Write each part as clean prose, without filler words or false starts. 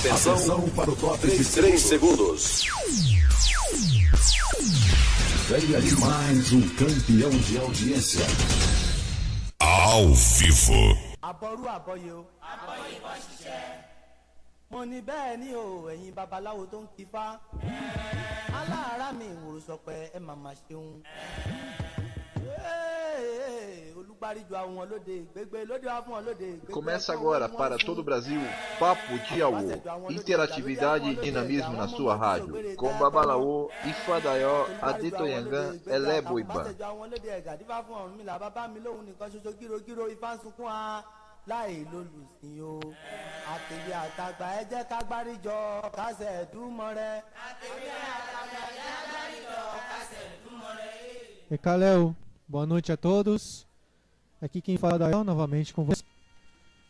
Atenção para o top de 3 segundos. Venha de mais um campeão de audiência. Ao vivo. Aboru aboyo. Aboyi bọ́ ṣiṣẹ́. Mo ní bẹ́ẹ̀ ni o, ẹ̀yin babaláwo tó ń kífá. Aláàárá mi ìwòrò sọpẹ́ ẹ màmá ṣeun. Começa agora para todo o Brasil, Papo de Auô, interatividade e dinamismo na sua rádio, com Babalaô, Ifadaió, Adetoyangan, Eleboiba. Láì lólùsìn o àtẹ̀wé àtàgbà ẹ jẹ́ ká gbáríjọ kásẹ̀ dúmọ̀rẹ́. Àtẹ̀wé àtàgbà ẹ jẹ́ ká gbáríjọ kásẹ̀ dúmọ̀rẹ́. E Caléu, boa noite a todos. Aqui quem fala da novamente com você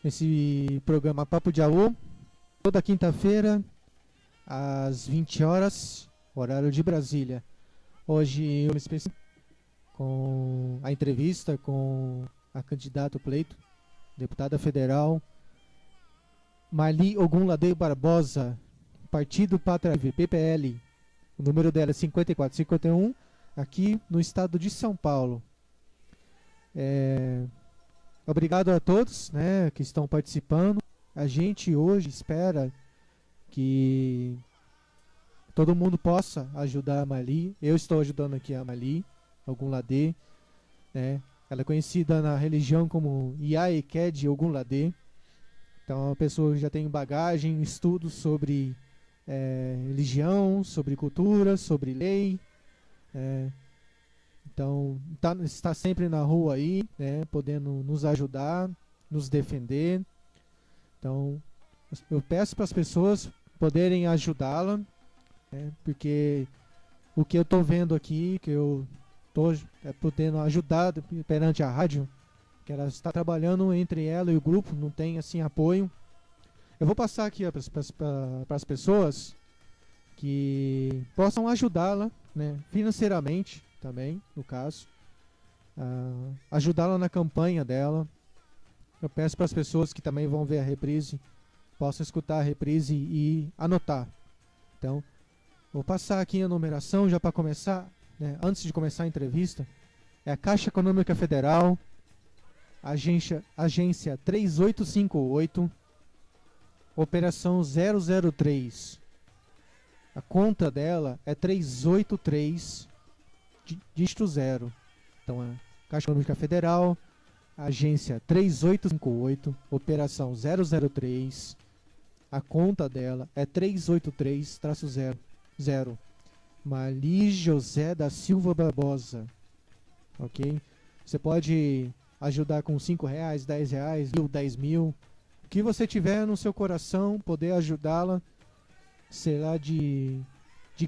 nesse programa Papo de Auô, toda quinta-feira às 20 horas, horário de Brasília. Hoje eu me especial com a entrevista com a candidata pleito, deputada federal Marli Ogunlade Barbosa, Partido Pátria Livre, PPL. O número dela é 5451, aqui no estado de São Paulo. Obrigado a todos, né, que estão participando. A gente hoje espera que todo mundo possa ajudar a Marli. Eu estou ajudando aqui a Marli Ogunlade, né? Ela é conhecida na religião como Iaeked Ogunlade. Então é uma pessoa que já tem bagagem, estudos sobre religião, sobre cultura, sobre lei. Então está sempre na rua aí, né, podendo nos ajudar, nos defender. Então eu peço para as pessoas poderem ajudá-la, né, porque o que eu estou vendo aqui, que eu estou podendo ajudar perante a rádio, que ela está trabalhando entre ela e o grupo, não tem assim apoio. Eu vou passar aqui para as pessoas que possam ajudá-la, né, financeiramente também, no caso, ajudá-la na campanha dela. Eu peço para as pessoas que também vão ver a reprise, possam escutar a reprise e anotar. Então, vou passar aqui a numeração já para começar. Antes de começar a entrevista, é a Caixa Econômica Federal, agência 3858, operação 003. A conta dela é 383, dígito 0. Então é Caixa Econômica Federal, agência 3858, operação 003. A conta dela é 383-0. Marli José da Silva Barbosa, ok? Você pode ajudar com R$5, R$10, R$1.000, R$10.000. O que você tiver no seu coração, poder ajudá-la, será de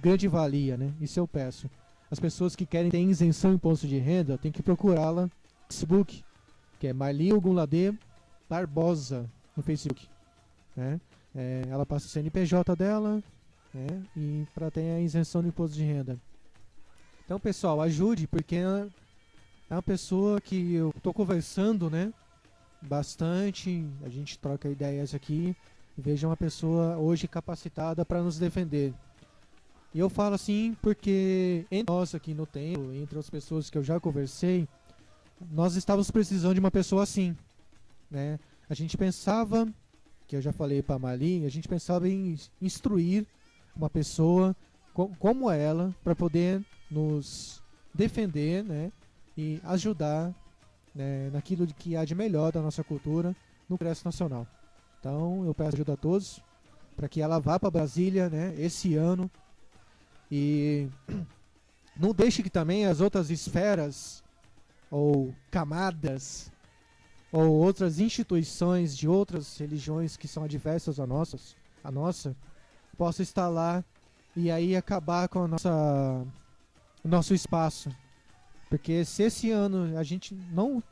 grande valia, né? Isso eu peço. As pessoas que querem ter isenção de imposto de renda, tem que procurá-la no Facebook, que é Marli Ogunlade Barbosa, no Facebook, né? Ela passa o CNPJ dela, e para ter a isenção do imposto de renda. Então, pessoal, ajude, porque é uma pessoa que eu estou conversando, né, bastante, a gente troca ideias aqui, e vejo uma pessoa hoje capacitada para nos defender. E eu falo assim porque entre nós aqui no templo, entre as pessoas que eu já conversei, nós estávamos precisando de uma pessoa assim, né? A gente pensava, que eu já falei para a Marli, a gente pensava em instruir uma pessoa como ela para poder nos defender, né, e ajudar, né, naquilo que há de melhor da nossa cultura no Congresso Nacional. Então eu peço ajuda a todos para que ela vá para Brasília, né, esse ano, e não deixe que também as outras esferas ou camadas ou outras instituições de outras religiões que são adversas à nossa possa estar lá e aí acabar com o nosso espaço. Porque se esse ano a gente não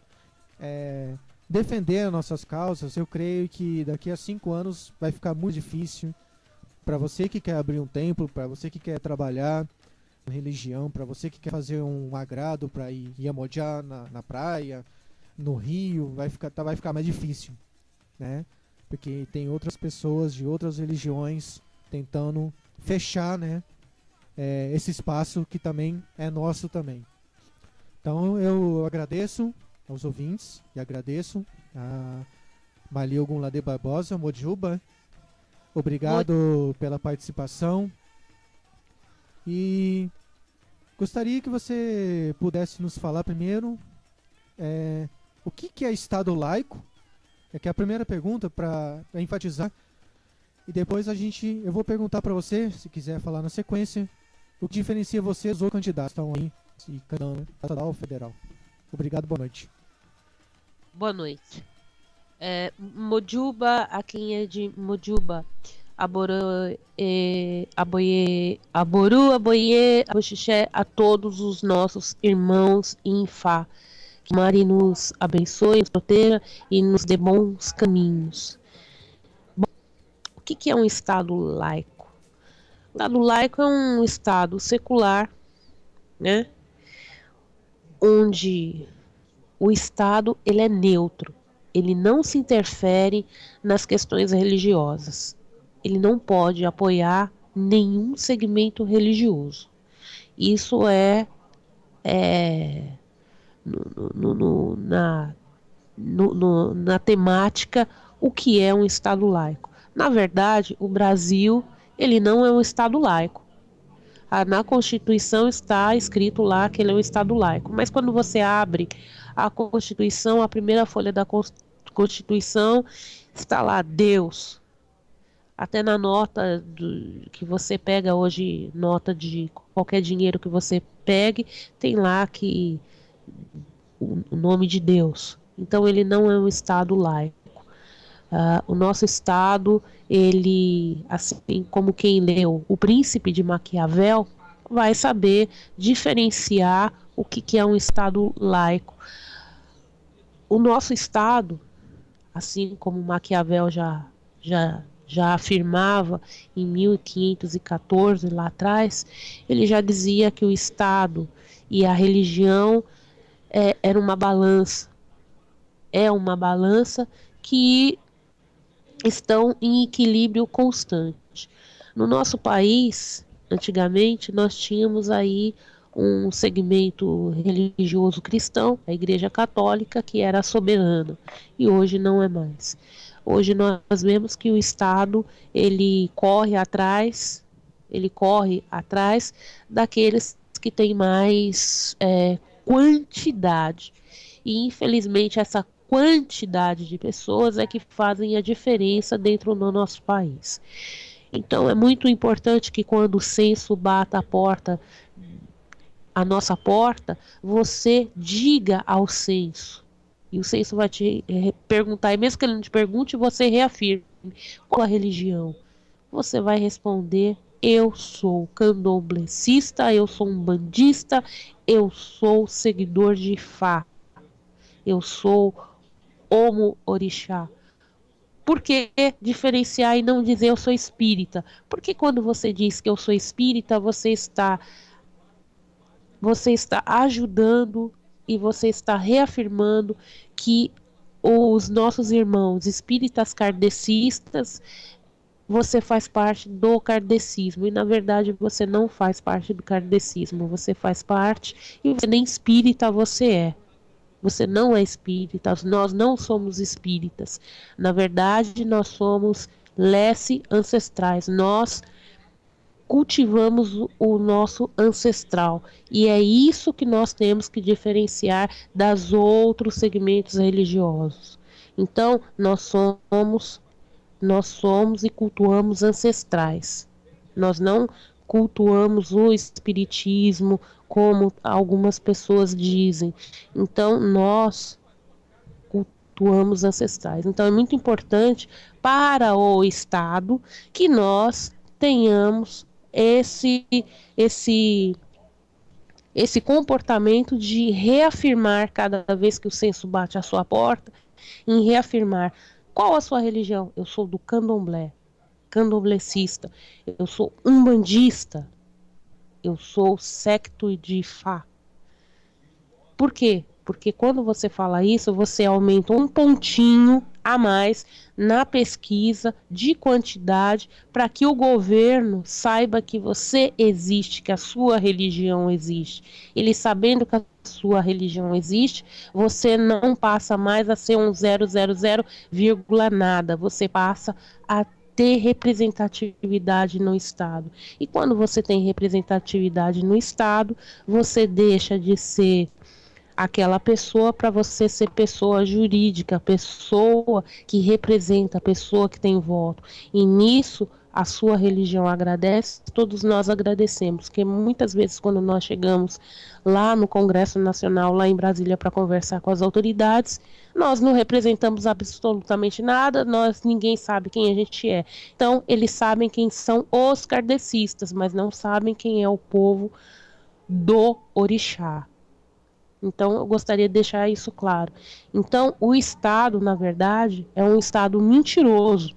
defender as nossas causas, eu creio que daqui a 5 anos vai ficar muito difícil para você que quer abrir um templo, para você que quer trabalhar na religião, para você que quer fazer um agrado para ir Iemoja na praia, no Rio, vai ficar mais difícil, né? porque tem outras pessoas de outras religiões tentando fechar, né, esse espaço que também é nosso também. Então eu agradeço aos ouvintes e agradeço a Malio Gunlade Barbosa, Mojuba. Obrigado pela participação. E gostaria que você pudesse nos falar primeiro o que é Estado laico, que é a primeira pergunta para enfatizar. E depois eu vou perguntar para você, se quiser falar na sequência, o que diferencia você dos outros candidatos que estão aí, candidato estadual ou federal. Obrigado, boa noite. Boa noite. Mojuba, a quem é de Mojuba, Aboru, Aboye, Aboxixé, a todos os nossos irmãos em Fá. Que Mari nos abençoe, nos proteja e nos dê bons caminhos. Bom, o que é um Estado laico? O Estado laico é um Estado secular, né? Onde o Estado ele é neutro. Ele não se interfere nas questões religiosas. Ele não pode apoiar nenhum segmento religioso. Isso na temática o que é um Estado laico. Na verdade, o Brasil ele não é um Estado laico. Na Constituição está escrito lá que ele é um Estado laico. Mas quando você abre a Constituição, a primeira folha da Constituição, está lá Deus. Até na nota que você pega hoje, nota de qualquer dinheiro que você pegue, tem lá que o nome de Deus. Então ele não é um Estado laico. O nosso Estado, ele, assim como quem leu O Príncipe de Maquiavel, vai saber diferenciar o que é um Estado laico. O nosso Estado, assim como Maquiavel já afirmava em 1514, lá atrás, ele já dizia que o Estado e a religião era uma balança. É uma balança que estão em equilíbrio constante. No nosso país, antigamente, nós tínhamos aí um segmento religioso cristão, a Igreja Católica, que era soberana, e hoje não é mais. Hoje nós vemos que o Estado ele corre atrás daqueles que têm mais quantidade. E infelizmente essa quantidade de pessoas é que fazem a diferença dentro do nosso país. Então é muito importante que quando o censo bata a nossa porta, você diga ao censo. E o censo vai te perguntar, e mesmo que ele não te pergunte, você reafirme qual a religião. Você vai responder: eu sou candomblessista, eu sou umbandista, eu sou seguidor de Ifá, eu sou Omo Orixá. Por que diferenciar e não dizer eu sou espírita? Porque quando você diz que eu sou espírita, você está ajudando e você está reafirmando que os nossos irmãos espíritas kardecistas, você faz parte do kardecismo. E na verdade você não faz parte do kardecismo, você faz parte, e você nem espírita você é. Você não é espírita, nós não somos espíritas. Na verdade, nós somos lesse ancestrais. Nós cultivamos o nosso ancestral. E é isso que nós temos que diferenciar das outros segmentos religiosos. Então, nós somos e cultuamos ancestrais. Nós não cultuamos o espiritismo, como algumas pessoas dizem. Então, nós cultuamos ancestrais. Então, é muito importante para o Estado que nós tenhamos esse comportamento de reafirmar, cada vez que o censo bate à sua porta, em reafirmar: qual a sua religião? Eu sou do candomblé, candomblessista, eu sou umbandista, eu sou secto de Ifá. Por quê? Porque quando você fala isso, você aumenta um pontinho a mais na pesquisa de quantidade para que o governo saiba que você existe, que a sua religião existe. Ele sabendo que a sua religião existe, você não passa mais a ser um 000, vírgula nada, você passa a ter representatividade no Estado. E quando você tem representatividade no Estado, você deixa de ser aquela pessoa para você ser pessoa jurídica, pessoa que representa, pessoa que tem voto. E nisso a sua religião agradece, todos nós agradecemos, porque muitas vezes quando nós chegamos lá no Congresso Nacional, lá em Brasília, para conversar com as autoridades, nós não representamos absolutamente nada, ninguém sabe quem a gente é. Então, eles sabem quem são os kardecistas, mas não sabem quem é o povo do orixá. Então, eu gostaria de deixar isso claro. Então, o Estado, na verdade, é um Estado mentiroso,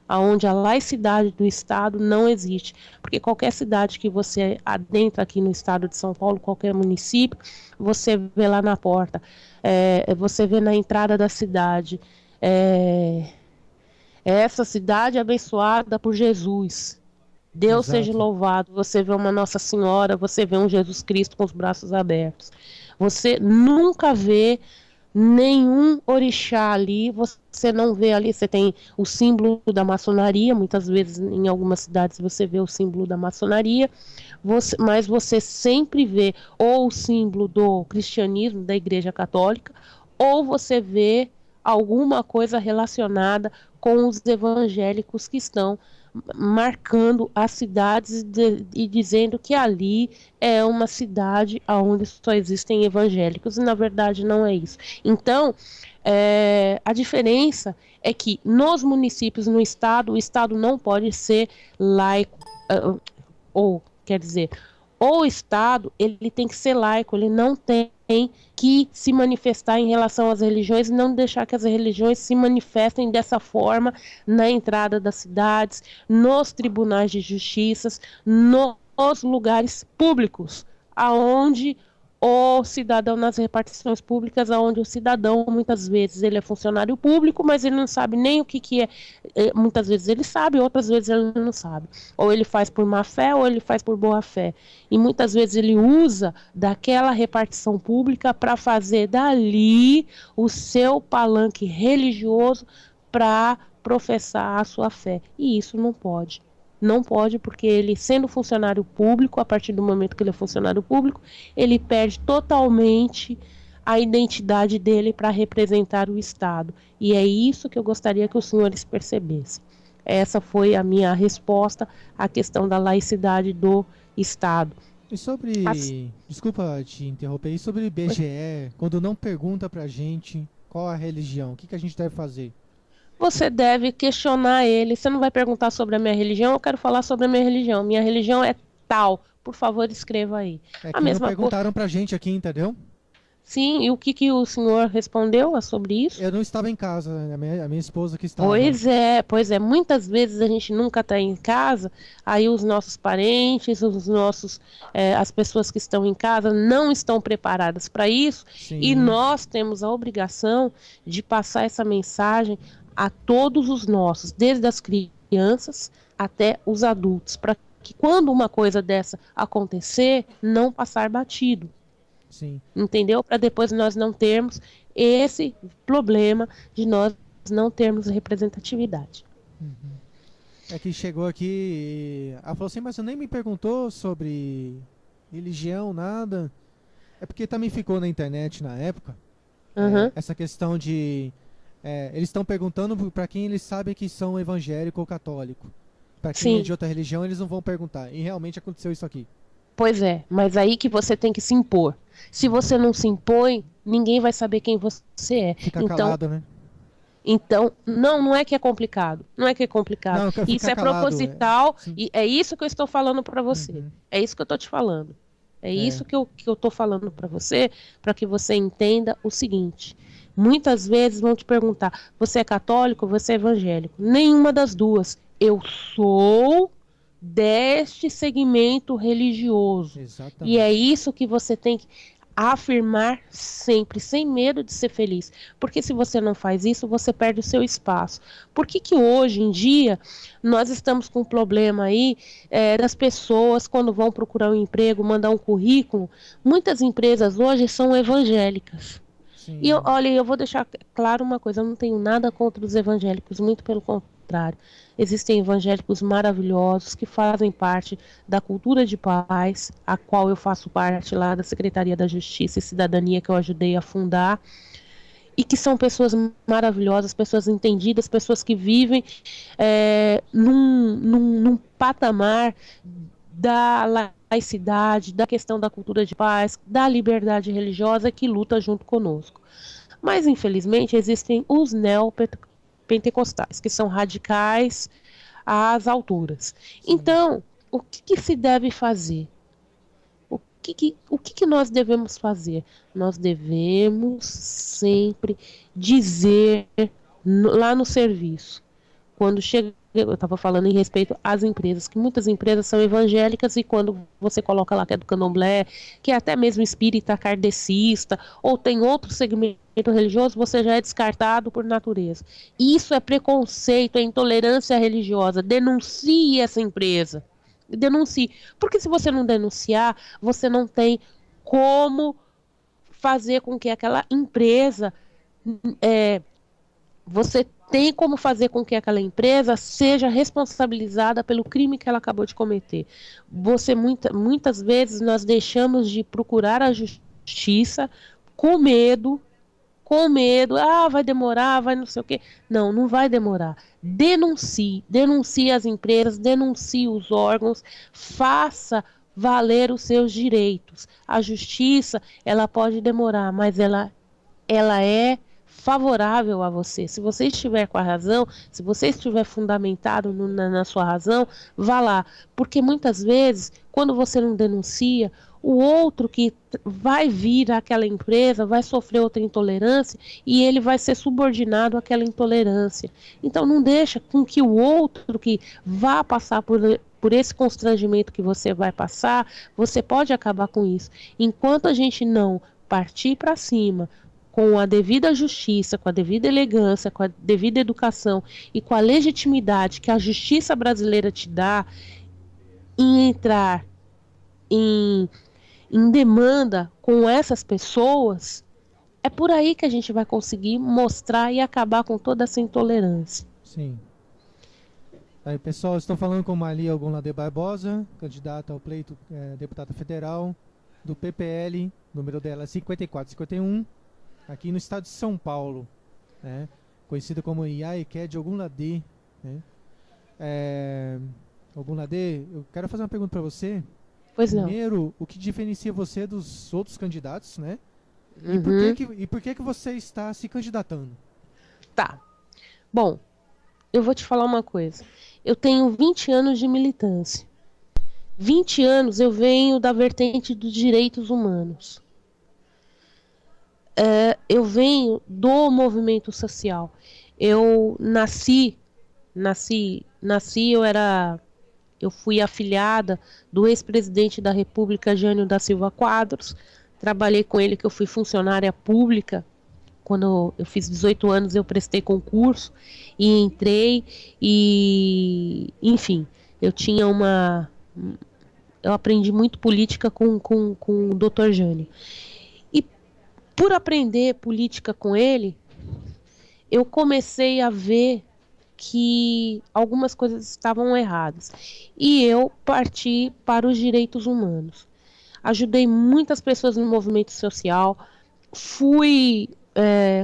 onde a laicidade do Estado não existe. Porque qualquer cidade que você adentra aqui no Estado de São Paulo, qualquer município, você vê lá na porta, você vê na entrada da cidade, essa cidade é abençoada por Jesus. Deus Exato. seja louvado. Você vê uma Nossa Senhora, você vê um Jesus Cristo com os braços abertos. Você nunca vê nenhum orixá ali, você não vê ali, você tem o símbolo da maçonaria, muitas vezes em algumas cidades você vê o símbolo da maçonaria, mas você sempre vê ou o símbolo do cristianismo, da Igreja Católica, ou você vê alguma coisa relacionada com os evangélicos que estão marcando as cidades e dizendo que ali é uma cidade onde só existem evangélicos, e na verdade não é isso. Então, a diferença é que nos municípios, no estado, o estado não pode ser laico, o estado, ele tem que ser laico, ele não tem que se manifestar em relação às religiões e não deixar que as religiões se manifestem dessa forma na entrada das cidades, nos tribunais de justiça, nos lugares públicos, aonde o cidadão, nas repartições públicas, onde o cidadão, muitas vezes, ele é funcionário público, mas ele não sabe nem o que é. Muitas vezes ele sabe, outras vezes ele não sabe. Ou ele faz por má fé, ou ele faz por boa fé. E muitas vezes ele usa daquela repartição pública para fazer dali o seu palanque religioso para professar a sua fé. E isso não pode. Não pode, porque ele, sendo funcionário público, a partir do momento que ele é funcionário público, ele perde totalmente a identidade dele para representar o Estado. E é isso que eu gostaria que os senhores percebessem. Essa foi a minha resposta à questão da laicidade do Estado. E sobre... Desculpa te interromper. E sobre o IBGE, quando não pergunta pra gente qual a religião, o que a gente deve fazer? Você deve questionar ele. Você não vai perguntar sobre a minha religião, eu quero falar sobre a minha religião. Minha religião é tal. Por favor, escreva aí. É que não perguntaram pra gente aqui, entendeu? Sim, e o que o senhor respondeu sobre isso? Eu não estava em casa, a minha esposa que estava. Pois é. Muitas vezes a gente nunca está em casa, aí os nossos parentes, as pessoas que estão em casa não estão preparadas para isso. Sim. E nós temos a obrigação de passar essa mensagem a todos os nossos, desde as crianças até os adultos, para que quando uma coisa dessa acontecer, não passar batido. Sim. Entendeu? Para depois nós não termos esse problema de nós não termos representatividade. Uhum. É que chegou aqui e ela falou assim, mas você nem me perguntou sobre religião, nada. É porque também ficou na internet na época essa questão de eles estão perguntando para quem eles sabem que são evangélico ou católico. Para quem é de outra religião eles não vão perguntar. E realmente aconteceu isso aqui. Pois é, mas aí que você tem que se impor. Se você não se impõe, ninguém vai saber quem você é. Fica calado, né? Então, não é que é complicado. Não é que é complicado. Não, isso é calado, proposital e é isso que eu estou falando para você. Uhum. É isso que eu estou te falando. É isso que eu estou falando para você, para que você entenda o seguinte. Muitas vezes vão te perguntar, você é católico ou você é evangélico? Nenhuma das duas. Eu sou deste segmento religioso. Exatamente. E é isso que você tem que... a afirmar sempre, sem medo de ser feliz. Porque se você não faz isso, você perde o seu espaço. Por que que hoje em dia nós estamos com um problema aí das pessoas, quando vão procurar um emprego, mandar um currículo, muitas empresas hoje são evangélicas. Sim. E olha, eu vou deixar claro uma coisa, eu não tenho nada contra os evangélicos, muito pelo contrário. Existem evangélicos maravilhosos que fazem parte da cultura de paz, a qual eu faço parte lá da Secretaria da Justiça e Cidadania, que eu ajudei a fundar, e que são pessoas maravilhosas, pessoas entendidas, pessoas que vivem num patamar da laicidade, da questão da cultura de paz, da liberdade religiosa, que luta junto conosco. Mas, infelizmente, existem os neopentecostais, que são radicais às alturas. Então, o que se deve fazer? O que nós devemos fazer? Nós devemos sempre dizer lá no serviço, quando chega, eu estava falando em respeito às empresas, que muitas empresas são evangélicas e quando você coloca lá que é do candomblé, que é até mesmo espírita, kardecista, ou tem outro segmento religioso, você já é descartado por natureza. Isso é preconceito, é intolerância religiosa. Denuncie essa empresa. Denuncie. Porque se você não denunciar, você não tem como fazer com que aquela empresa... você tem como fazer com que aquela empresa seja responsabilizada pelo crime que ela acabou de cometer. Muitas vezes nós deixamos de procurar a justiça com medo, vai demorar, vai não sei o quê. Não vai demorar. Denuncie as empresas, denuncie os órgãos, faça valer os seus direitos. A justiça, ela pode demorar, mas ela é favorável a você. Se você estiver com a razão, se você estiver fundamentado na sua razão, vá lá. Porque muitas vezes, quando você não denuncia, o outro que vai vir àquela empresa vai sofrer outra intolerância e ele vai ser subordinado àquela intolerância. Então não deixa com que o outro que vá passar por esse constrangimento que você vai passar, você pode acabar com isso. Enquanto a gente não partir para cima, com a devida justiça, com a devida elegância, com a devida educação e com a legitimidade que a justiça brasileira te dá, em entrar em demanda com essas pessoas, é por aí que a gente vai conseguir mostrar e acabar com toda essa intolerância. Sim. Aí, pessoal, estou falando com Malia Ogunlade Barbosa, candidata ao pleito deputada federal do PPL, número dela é 5451, aqui no estado de São Paulo, né? Conhecida como Iaeked Ogunlade, né? Ogunlade, eu quero fazer uma pergunta para você. Pois não. Primeiro, o que diferencia você dos outros candidatos, né? Uhum. E por que você está se candidatando? Tá. Bom, eu vou te falar uma coisa. Eu tenho 20 anos de militância. 20 anos eu venho da vertente dos direitos humanos. Eu venho do movimento social. Eu eu fui afiliada do ex-presidente da República, Jânio da Silva Quadros. Trabalhei com ele, que eu fui funcionária pública. Quando eu fiz 18 anos, eu prestei concurso e entrei. E, enfim, eu aprendi muito política com o Dr. Jânio. E por aprender política com ele, eu comecei a ver que algumas coisas estavam erradas. E eu parti para os direitos humanos. Ajudei muitas pessoas no movimento social, fui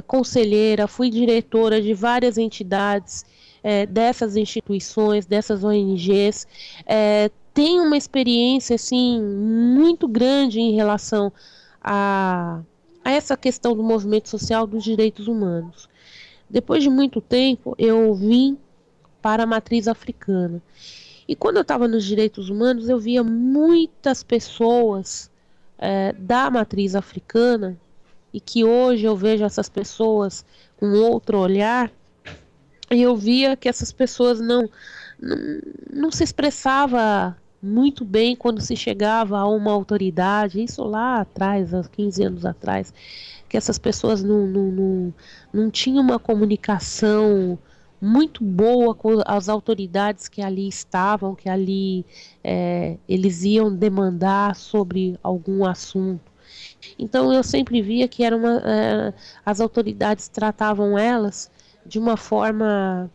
conselheira, fui diretora de várias entidades, dessas instituições, dessas ONGs. Tenho uma experiência assim, muito grande em relação a essa questão do movimento social dos direitos humanos. Depois de muito tempo, eu vim para a matriz africana. E quando eu estava nos direitos humanos, eu via muitas pessoas da matriz africana, e que hoje eu vejo essas pessoas com outro olhar, e eu via que essas pessoas não se expressavam muito bem quando se chegava a uma autoridade, isso lá atrás, há 15 anos atrás, que essas pessoas não tinham uma comunicação muito boa com as autoridades que ali estavam, que ali eles iam demandar sobre algum assunto. Então eu sempre via que as autoridades tratavam elas de uma forma,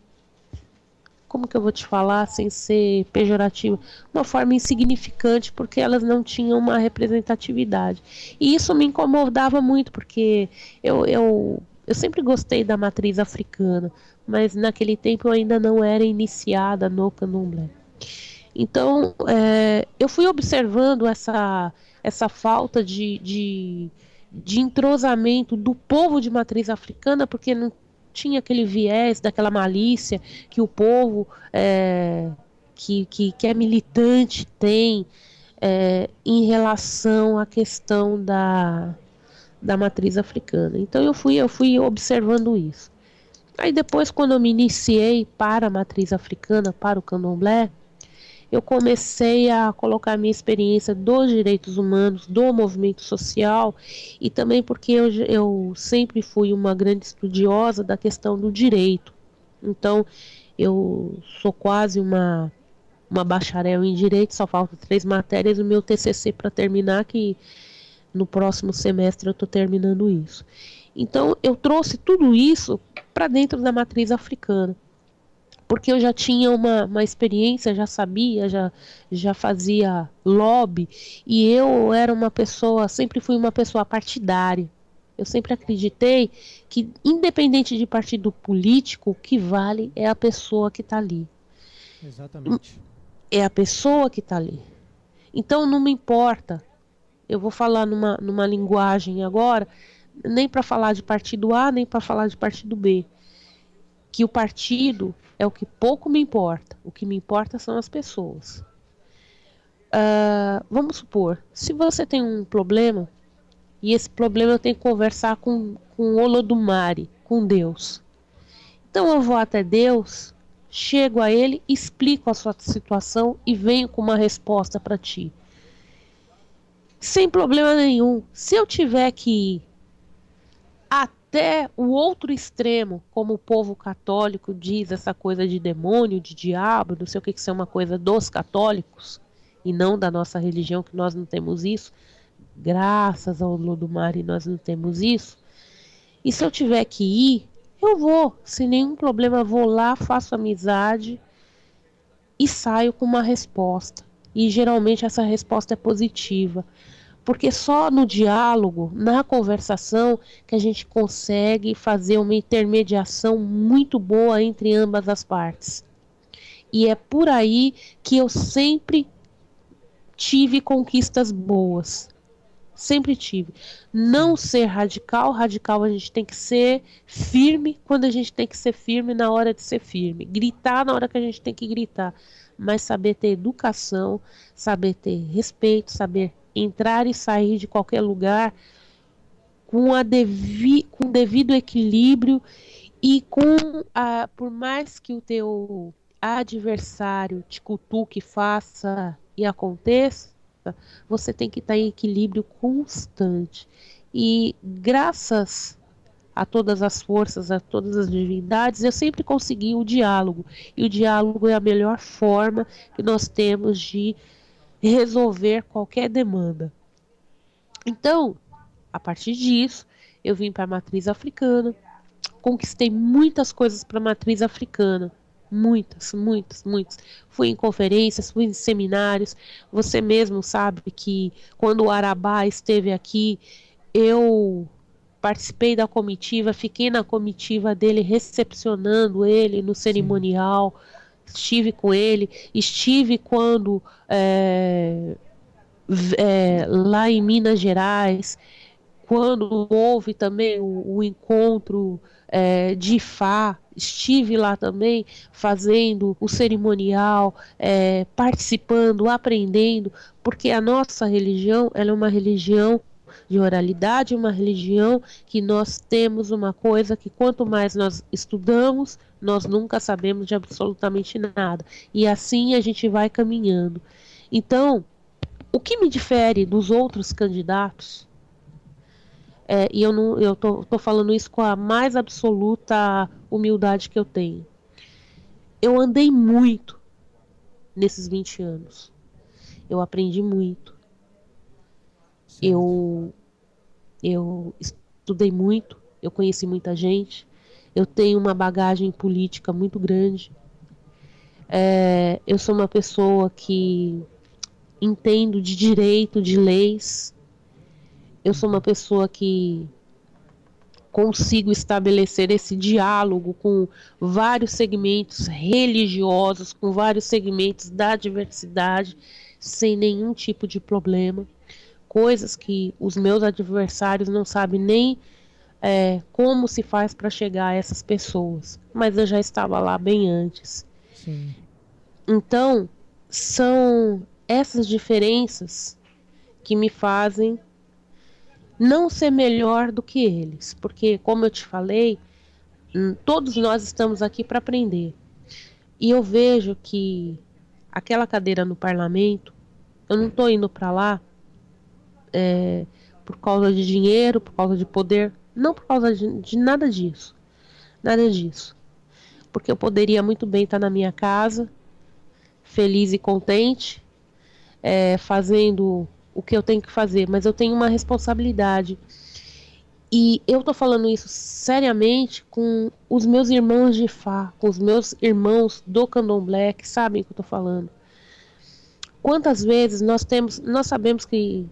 como que eu vou te falar sem ser pejorativa, uma forma insignificante, porque elas não tinham uma representatividade. E isso me incomodava muito, porque eu sempre gostei da matriz africana, mas naquele tempo eu ainda não era iniciada no candomblé. Então eu fui observando essa falta de entrosamento do povo de matriz africana, porque não tinha aquele viés daquela malícia que o povo que é militante tem em relação à questão da matriz africana. Então eu fui observando isso. Aí depois, quando eu me iniciei para a matriz africana, para o candomblé, eu comecei a colocar a minha experiência dos direitos humanos, do movimento social, e também porque eu sempre fui uma grande estudiosa da questão do direito. Então, eu sou quase uma bacharel em direito, só faltam 3 matérias e o meu TCC para terminar, que no próximo semestre eu estou terminando isso. Então, eu trouxe tudo isso para dentro da matriz africana, porque eu já tinha uma experiência, já sabia, já fazia lobby, e eu era uma pessoa, sempre fui uma pessoa partidária. Eu sempre acreditei que, independente de partido político, o que vale é a pessoa que está ali. Exatamente. É a pessoa que está ali. Então não me importa, eu vou falar numa linguagem agora, nem para falar de partido A, nem para falar de partido B. Que o partido é o que pouco me importa. O que me importa são as pessoas. Vamos supor, se você tem um problema, e esse problema eu tenho que conversar com o Olodumare, com Deus. Então eu vou até Deus, chego a ele, explico a sua situação e venho com uma resposta para ti. Sem problema nenhum. Se eu tiver que ir até o outro extremo, como o povo católico diz, essa coisa de demônio, de diabo, não sei o que isso é uma coisa dos católicos, e não da nossa religião, que nós não temos isso, graças ao Olodumare nós não temos isso, e se eu tiver que ir, eu vou, sem nenhum problema, vou lá, faço amizade e saio com uma resposta, e geralmente essa resposta é positiva, porque só no diálogo, na conversação, que a gente consegue fazer uma intermediação muito boa entre ambas as partes. E é por aí que eu sempre tive conquistas boas. Sempre tive. Não ser radical a gente tem que ser firme quando a gente tem que ser firme na hora de ser firme. Gritar na hora que a gente tem que gritar. Mas saber ter educação, saber ter respeito, saber entrar e sair de qualquer lugar com devido equilíbrio e por mais que o teu adversário te cutuque, faça e aconteça, você tem que estar em equilíbrio constante. E graças a todas as forças, a todas as divindades, eu sempre consegui o diálogo. E o diálogo é a melhor forma que nós temos de resolver qualquer demanda. Então, a partir disso, eu vim para a matriz africana, conquistei muitas coisas para a matriz africana, muitas. Fui em conferências, fui em seminários. Você mesmo sabe que quando o Arabá esteve aqui, eu participei da comitiva, fiquei na comitiva dele, recepcionando ele no cerimonial. Estive com ele, estive quando lá em Minas Gerais, quando houve também o encontro de Ifá, estive lá também fazendo o cerimonial, participando, aprendendo, porque a nossa religião, ela é uma religião de oralidade, uma religião que nós temos uma coisa que quanto mais nós estudamos, nós nunca sabemos de absolutamente nada. E assim a gente vai caminhando. Então, o que me difere dos outros candidatos, e eu tô falando isso com a mais absoluta humildade que eu tenho. Eu andei muito nesses 20 anos. Eu aprendi muito. Certo. Eu estudei muito, eu conheci muita gente, eu tenho uma bagagem política muito grande. Eu sou uma pessoa que entendo de direito, de leis. Eu sou uma pessoa que consigo estabelecer esse diálogo com vários segmentos religiosos, com vários segmentos da diversidade, sem nenhum tipo de problema. Coisas que os meus adversários não sabem nem como se faz para chegar a essas pessoas. Mas eu já estava lá bem antes. Sim. Então, são essas diferenças que me fazem não ser melhor do que eles. Porque, como eu te falei, todos nós estamos aqui para aprender. E eu vejo que aquela cadeira no parlamento, eu não estou indo para lá por causa de dinheiro, por causa de poder, não por causa de nada disso. Nada disso. Porque eu poderia muito bem estar na minha casa, feliz e contente, fazendo o que eu tenho que fazer, mas eu tenho uma responsabilidade. E eu tô falando isso seriamente com os meus irmãos de Fá, com os meus irmãos do Candomblé, que sabem o que eu tô falando. Quantas vezes nós sabemos que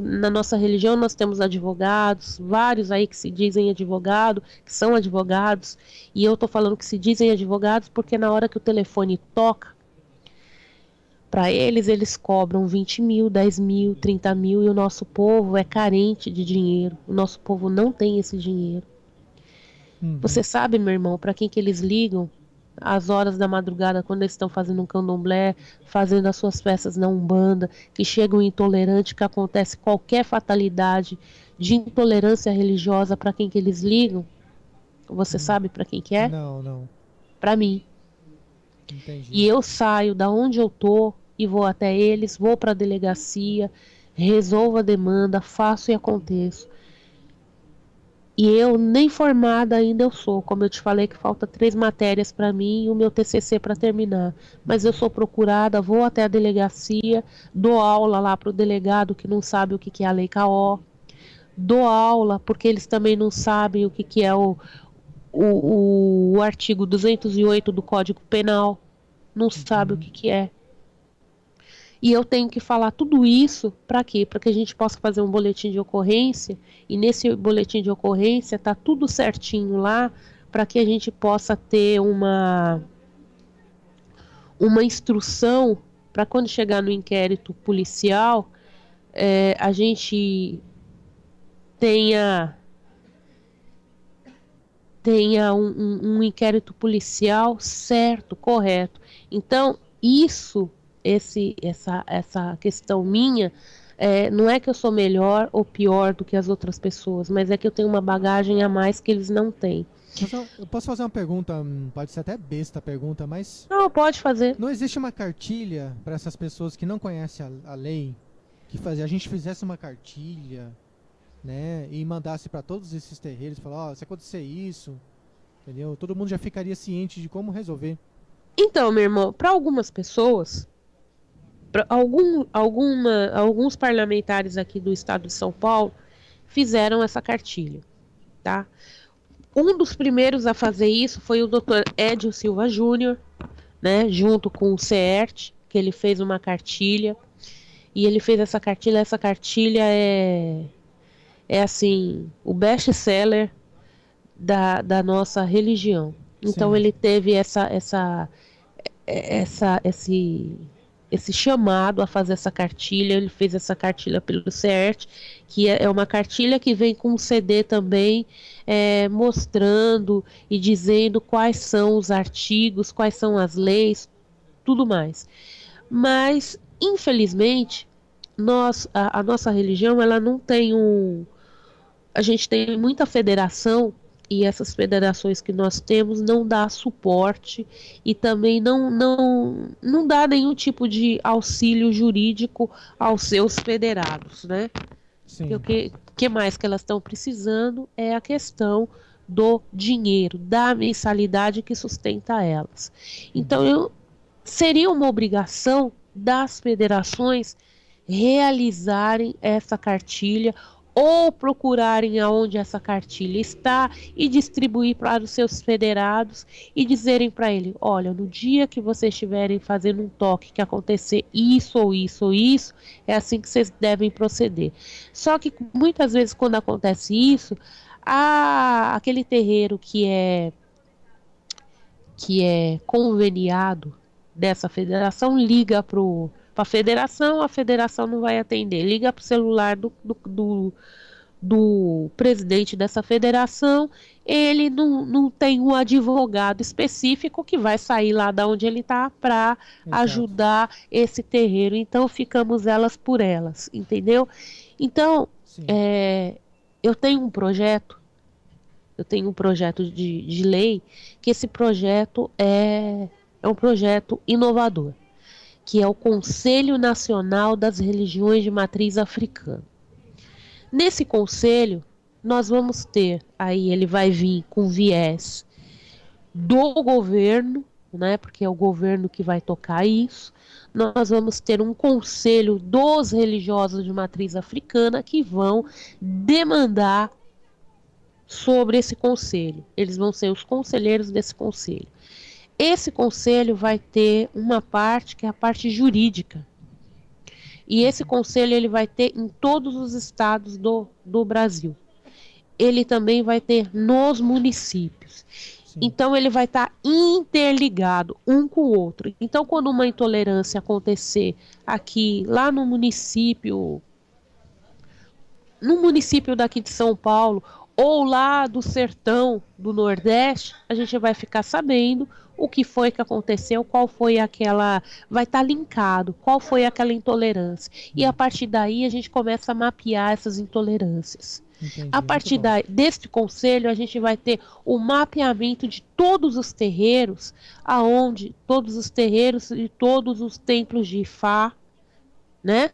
na nossa religião nós temos advogados, vários aí que se dizem advogado, que são advogados, e eu tô falando que se dizem advogados porque na hora que o telefone toca, para eles cobram 20 mil, 10 mil, 30 mil, e o nosso povo é carente de dinheiro. O nosso povo não tem esse dinheiro. Você sabe, meu irmão, para quem que eles ligam às horas da madrugada, quando eles estão fazendo um candomblé, fazendo as suas festas na Umbanda, que chega um intolerante, que acontece qualquer fatalidade de intolerância religiosa, para quem que eles ligam? Você sabe para quem que é? Não. Para mim. Entendi. E eu saio da onde eu tô e vou até eles, vou para a delegacia, resolvo a demanda, faço e aconteço. E eu nem formada ainda eu sou, como eu te falei que falta 3 matérias para mim e o meu TCC para terminar. Mas eu sou procurada, vou até a delegacia, dou aula lá para o delegado que não sabe o que é a Lei KO, dou aula porque eles também não sabem o que é o artigo 208 do Código Penal, não sabe o que é. E eu tenho que falar tudo isso para quê? Para que a gente possa fazer um boletim de ocorrência, e nesse boletim de ocorrência tá tudo certinho lá, para que a gente possa ter uma instrução para quando chegar no inquérito policial, a gente tenha um inquérito policial certo, correto. Então, essa questão minha, não é que eu sou melhor ou pior do que as outras pessoas, mas é que eu tenho uma bagagem a mais que eles não têm. Eu posso fazer uma pergunta, pode ser até besta a pergunta, mas... Não, pode fazer. Não existe uma cartilha para essas pessoas que não conhecem a lei, que a gente fizesse uma cartilha, né, e mandasse para todos esses terreiros, falar, se acontecer isso, entendeu? Todo mundo já ficaria ciente de como resolver. Então, meu irmão, para algumas pessoas, alguns parlamentares aqui do estado de São Paulo fizeram essa cartilha, tá? Um dos primeiros a fazer isso foi o Dr. Edil Silva Júnior, né, junto com o CERT, que ele fez uma cartilha, e ele fez essa cartilha é assim, o best-seller da nossa religião. Então Sim. ele teve esse chamado a fazer essa cartilha. Ele fez essa cartilha pelo CERT, que é uma cartilha que vem com um CD também, mostrando e dizendo quais são os artigos, quais são as leis, tudo mais. Mas, infelizmente, a nossa religião, ela não tem a gente tem muita federação e essas federações que nós temos não dá suporte e também não dá nenhum tipo de auxílio jurídico aos seus federados, né? Sim. E o que mais que elas estão precisando é a questão do dinheiro, da mensalidade que sustenta elas. Então, seria uma obrigação das federações realizarem essa cartilha ou procurarem aonde essa cartilha está e distribuir para os seus federados e dizerem para ele, olha, no dia que vocês estiverem fazendo um toque que acontecer isso ou isso ou isso, é assim que vocês devem proceder. Só que muitas vezes quando acontece isso, aquele terreiro que é conveniado dessa federação liga para a federação não vai atender, liga para o celular do presidente dessa federação, ele não tem um advogado específico que vai sair lá da onde ele está para ajudar esse terreiro, então ficamos elas por elas, entendeu? Então, eu tenho um projeto de lei, que esse projeto é um projeto inovador, que é o Conselho Nacional das Religiões de Matriz Africana. Nesse conselho, nós vamos ter, aí ele vai vir com viés do governo, né, porque é o governo que vai tocar isso. Nós vamos ter um conselho dos religiosos de matriz africana que vão demandar sobre esse conselho. Eles vão ser os conselheiros desse conselho. Esse conselho vai ter uma parte que é a parte jurídica. E esse conselho ele vai ter em todos os estados do Brasil. Ele também vai ter nos municípios. Sim. Então ele vai estar interligado um com o outro. Então quando uma intolerância acontecer aqui, lá no município daqui de São Paulo, ou lá do sertão do Nordeste, a gente vai ficar sabendo o que foi que aconteceu, qual foi aquela... vai estar linkado, qual foi aquela intolerância. E a partir daí a gente começa a mapear essas intolerâncias. Entendi, a partir deste conselho a gente vai ter o mapeamento de todos os terreiros, todos os terreiros e todos os templos de Ifá, né?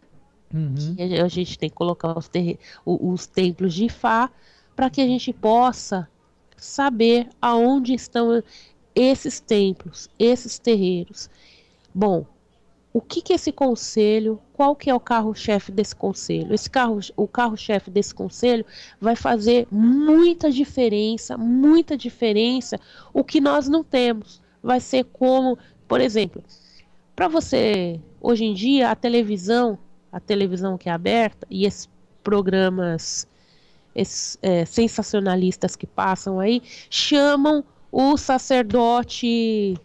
A gente tem que colocar os templos de Ifá, para que a gente possa saber aonde estão esses templos, esses terreiros. Bom, o que esse conselho, qual que é o carro-chefe desse conselho? O carro-chefe desse conselho vai fazer muita diferença, o que nós não temos. Vai ser como, por exemplo, para você, hoje em dia, a televisão que é aberta, e esses programas sensacionalistas que passam aí, chamam o sacerdote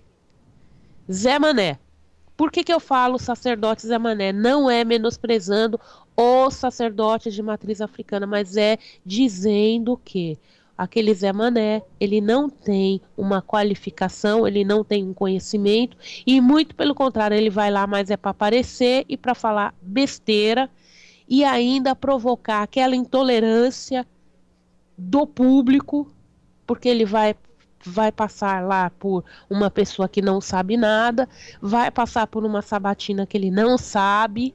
Zé Mané. Por que eu falo sacerdote Zé Mané? Não é menosprezando os sacerdotes de matriz africana, mas é dizendo que aquele Zé Mané, ele não tem uma qualificação, ele não tem um conhecimento, e muito pelo contrário, ele vai lá, mas é para aparecer e para falar besteira, e ainda provocar aquela intolerância do público, porque ele vai passar lá por uma pessoa que não sabe nada, vai passar por uma sabatina que ele não sabe,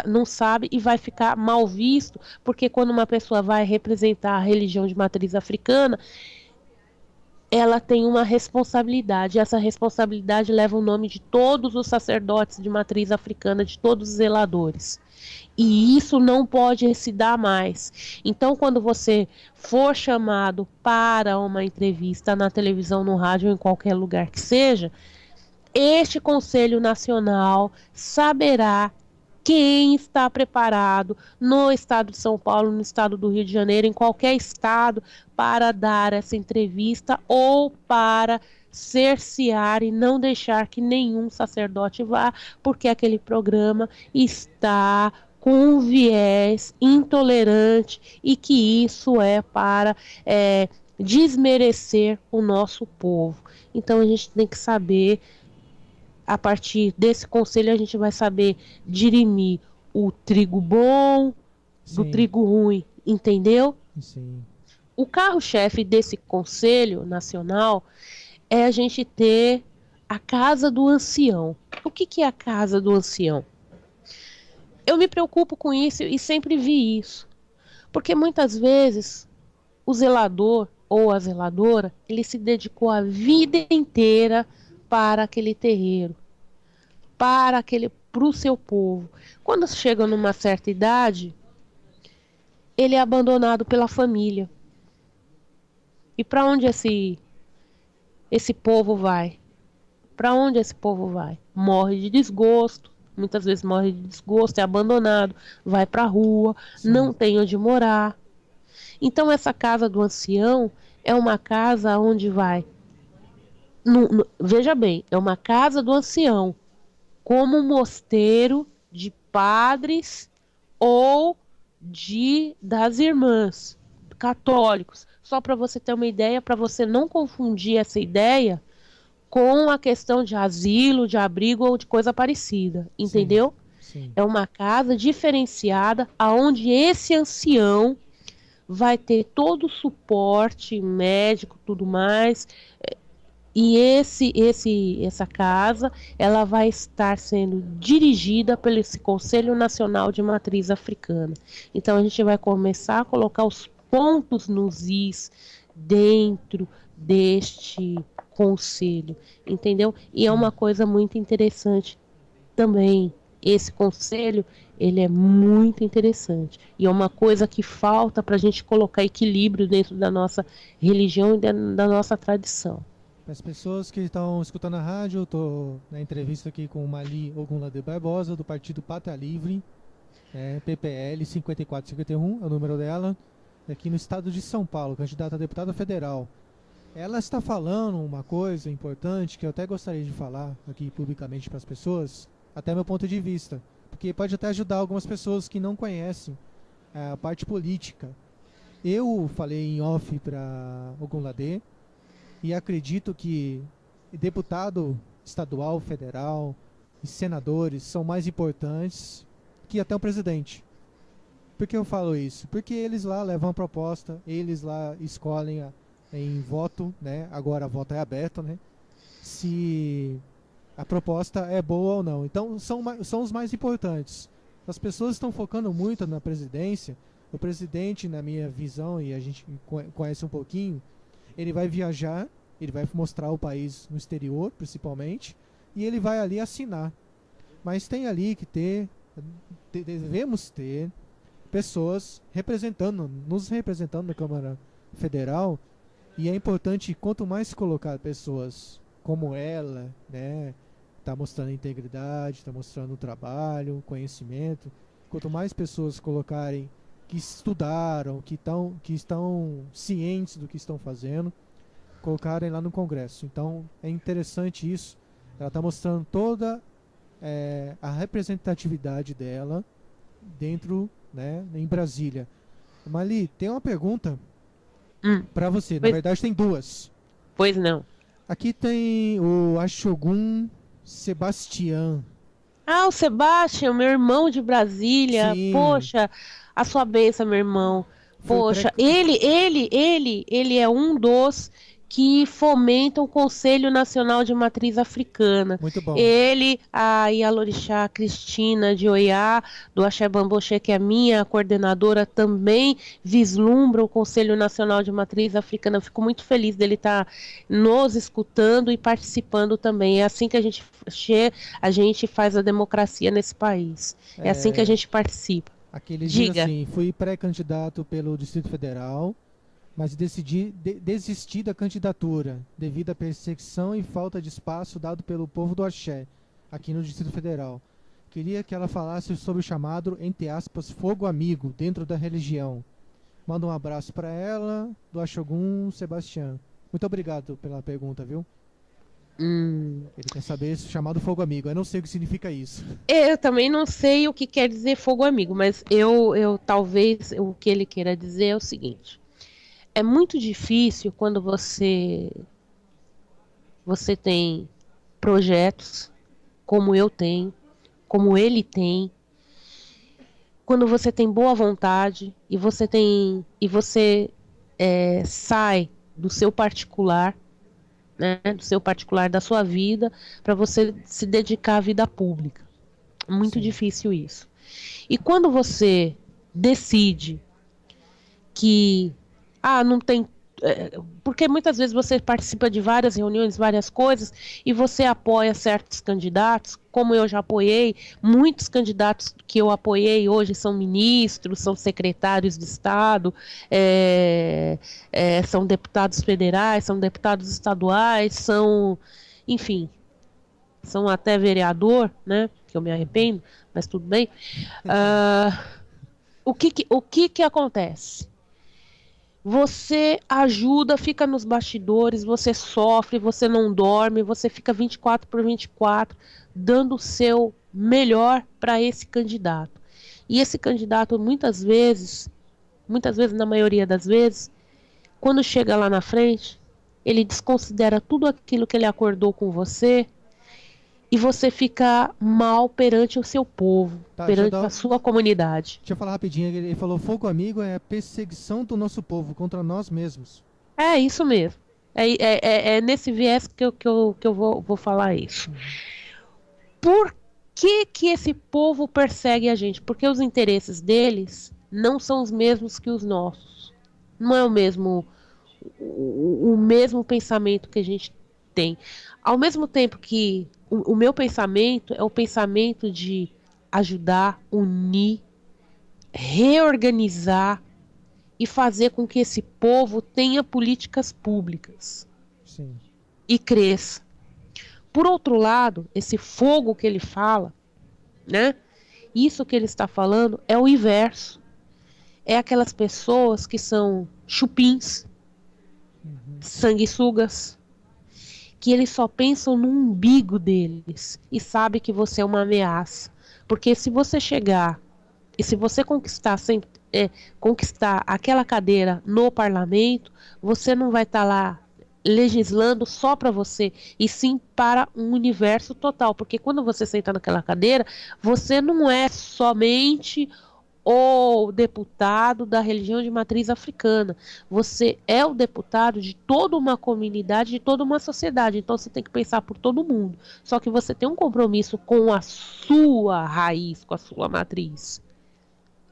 não sabe, e vai ficar mal visto, porque quando uma pessoa vai representar a religião de matriz africana, ela tem uma responsabilidade. Essa responsabilidade leva o nome de todos os sacerdotes de matriz africana, de todos os zeladores. E isso não pode se dar mais. Então, quando você for chamado para uma entrevista na televisão, no rádio, em qualquer lugar que seja, este Conselho Nacional saberá quem está preparado no estado de São Paulo, no estado do Rio de Janeiro, em qualquer estado, para dar essa entrevista ou para cercear e não deixar que nenhum sacerdote vá, porque aquele programa está com um viés intolerante e que isso é para desmerecer o nosso povo. Então a gente tem que saber, a partir desse conselho a gente vai saber dirimir o trigo bom do trigo ruim, entendeu? Sim. O carro-chefe desse Conselho Nacional é a gente ter a Casa do Ancião. O que é a Casa do Ancião? Eu me preocupo com isso e sempre vi isso. Porque muitas vezes o zelador ou a zeladora, ele se dedicou a vida inteira para aquele terreiro, para o seu povo. Quando chega numa certa idade, ele é abandonado pela família. E para onde esse povo vai? Para onde esse povo vai? Morre de desgosto, muitas vezes morre de desgosto, é abandonado, vai para a rua, sim, não tem onde morar. Então essa casa do ancião é uma casa onde vai... veja bem, é uma casa do ancião, como um mosteiro de padres ou das irmãs católicos. Só para você ter uma ideia, para você não confundir essa ideia com a questão de asilo, de abrigo ou de coisa parecida, entendeu? Sim, sim. É uma casa diferenciada, aonde esse ancião vai ter todo o suporte médico, tudo mais. E essa casa, ela vai estar sendo dirigida pelo esse Conselho Nacional de Matriz Africana. Então a gente vai começar a colocar os pontos nos is dentro deste conselho, entendeu? E é uma coisa muito interessante também. Esse conselho, ele é muito interessante. E é uma coisa que falta para a gente colocar equilíbrio dentro da nossa religião e da nossa tradição. Para as pessoas que estão escutando a rádio, eu estou na entrevista aqui com Mali Ogunlade Barbosa, do Partido Pátria Livre, PPL 5451, é o número dela, aqui no estado de São Paulo, candidata a deputada federal. Ela está falando uma coisa importante que eu até gostaria de falar aqui publicamente para as pessoas, até meu ponto de vista, porque pode até ajudar algumas pessoas que não conhecem a parte política. Eu falei em off para Ogunlade e acredito que deputado estadual, federal e senadores são mais importantes que até o presidente. Por que eu falo isso? Porque eles lá levam a proposta, eles lá escolhem em voto, né? Agora o voto é aberto, né? Se a proposta é boa ou não. Então são os mais importantes. As pessoas estão focando muito na presidência. O presidente, na minha visão, e a gente conhece um pouquinho, ele vai viajar, ele vai mostrar o país no exterior, principalmente, e ele vai ali assinar. Mas tem ali que devemos ter pessoas nos representando na Câmara Federal, e é importante, quanto mais colocar pessoas como ela, né, tá mostrando integridade, tá mostrando trabalho, conhecimento, quanto mais pessoas colocarem que estudaram, que estão cientes do que estão fazendo, colocarem lá no Congresso. Então é interessante isso. Ela está mostrando toda a representatividade dela dentro, né, em Brasília. Mali, tem uma pergunta para você. Na verdade tem duas. Pois não. Aqui tem o Ashogun Sebastião. Ah, o Sebastião, meu irmão de Brasília. Sim. Poxa, a sua bênção, meu irmão. Poxa, ele é um dos que fomentam o Conselho Nacional de Matriz Africana. Muito bom. Ele, a Ialorixá Cristina de Oiá, do Axé Bamboxê, que é a minha coordenadora, também vislumbra o Conselho Nacional de Matriz Africana. Eu fico muito feliz dele estar nos escutando e participando também. É assim que a gente faz a democracia nesse país. É assim que a gente participa. Aquele diz assim: fui pré-candidato pelo Distrito Federal, mas decidi desistir da candidatura devido à perseguição e falta de espaço dado pelo povo do Axé, aqui no Distrito Federal. Queria que ela falasse sobre o chamado, entre aspas, fogo amigo dentro da religião. Manda um abraço para ela, do Ashogun Sebastião. Muito obrigado pela pergunta, viu? Ele quer saber esse chamado fogo amigo. Eu não sei o que significa isso. Eu também não sei o que quer dizer fogo amigo, mas talvez o que ele queira dizer é o seguinte: é muito difícil quando você tem projetos como eu tenho, como ele tem, quando você tem boa vontade e você sai do seu particular, né, do seu particular, da sua vida, para você se dedicar à vida pública. Muito difícil isso. E quando você decide que não tem. Porque muitas vezes você participa de várias reuniões, várias coisas, e você apoia certos candidatos, como eu já apoiei. Muitos candidatos que eu apoiei hoje são ministros, são secretários de Estado, são deputados federais, são deputados estaduais, enfim, são até vereador, né? Que eu me arrependo, mas tudo bem. O que acontece? Você ajuda, fica nos bastidores, você sofre, você não dorme, você fica 24/24 dando o seu melhor para esse candidato. E esse candidato muitas vezes, na maioria das vezes, quando chega lá na frente, ele desconsidera tudo aquilo que ele acordou com você e você fica mal perante o seu povo, perante a sua comunidade. Deixa eu falar rapidinho, ele falou: fogo amigo é a perseguição do nosso povo contra nós mesmos. É isso mesmo. É nesse viés que eu vou falar isso. Por que esse povo persegue a gente? Porque os interesses deles não são os mesmos que os nossos. Não é o mesmo pensamento que a gente tem. Ao mesmo tempo que o meu pensamento é o pensamento de ajudar, unir, reorganizar e fazer com que esse povo tenha políticas públicas. Sim. E cresça. Por outro lado, esse fogo que ele fala, né? Isso que ele está falando é o inverso. É aquelas pessoas que são chupins, sanguessugas, que eles só pensam no umbigo deles e sabem que você é uma ameaça. Porque se você chegar e se você conquistar aquela cadeira no parlamento, você não vai estar lá legislando só para você, e sim para um universo total. Porque quando você senta naquela cadeira, você não é somente o deputado da religião de matriz africana. Você é o deputado de toda uma comunidade, de toda uma sociedade. Então você tem que pensar por todo mundo. Só que você tem um compromisso com a sua raiz, com a sua matriz.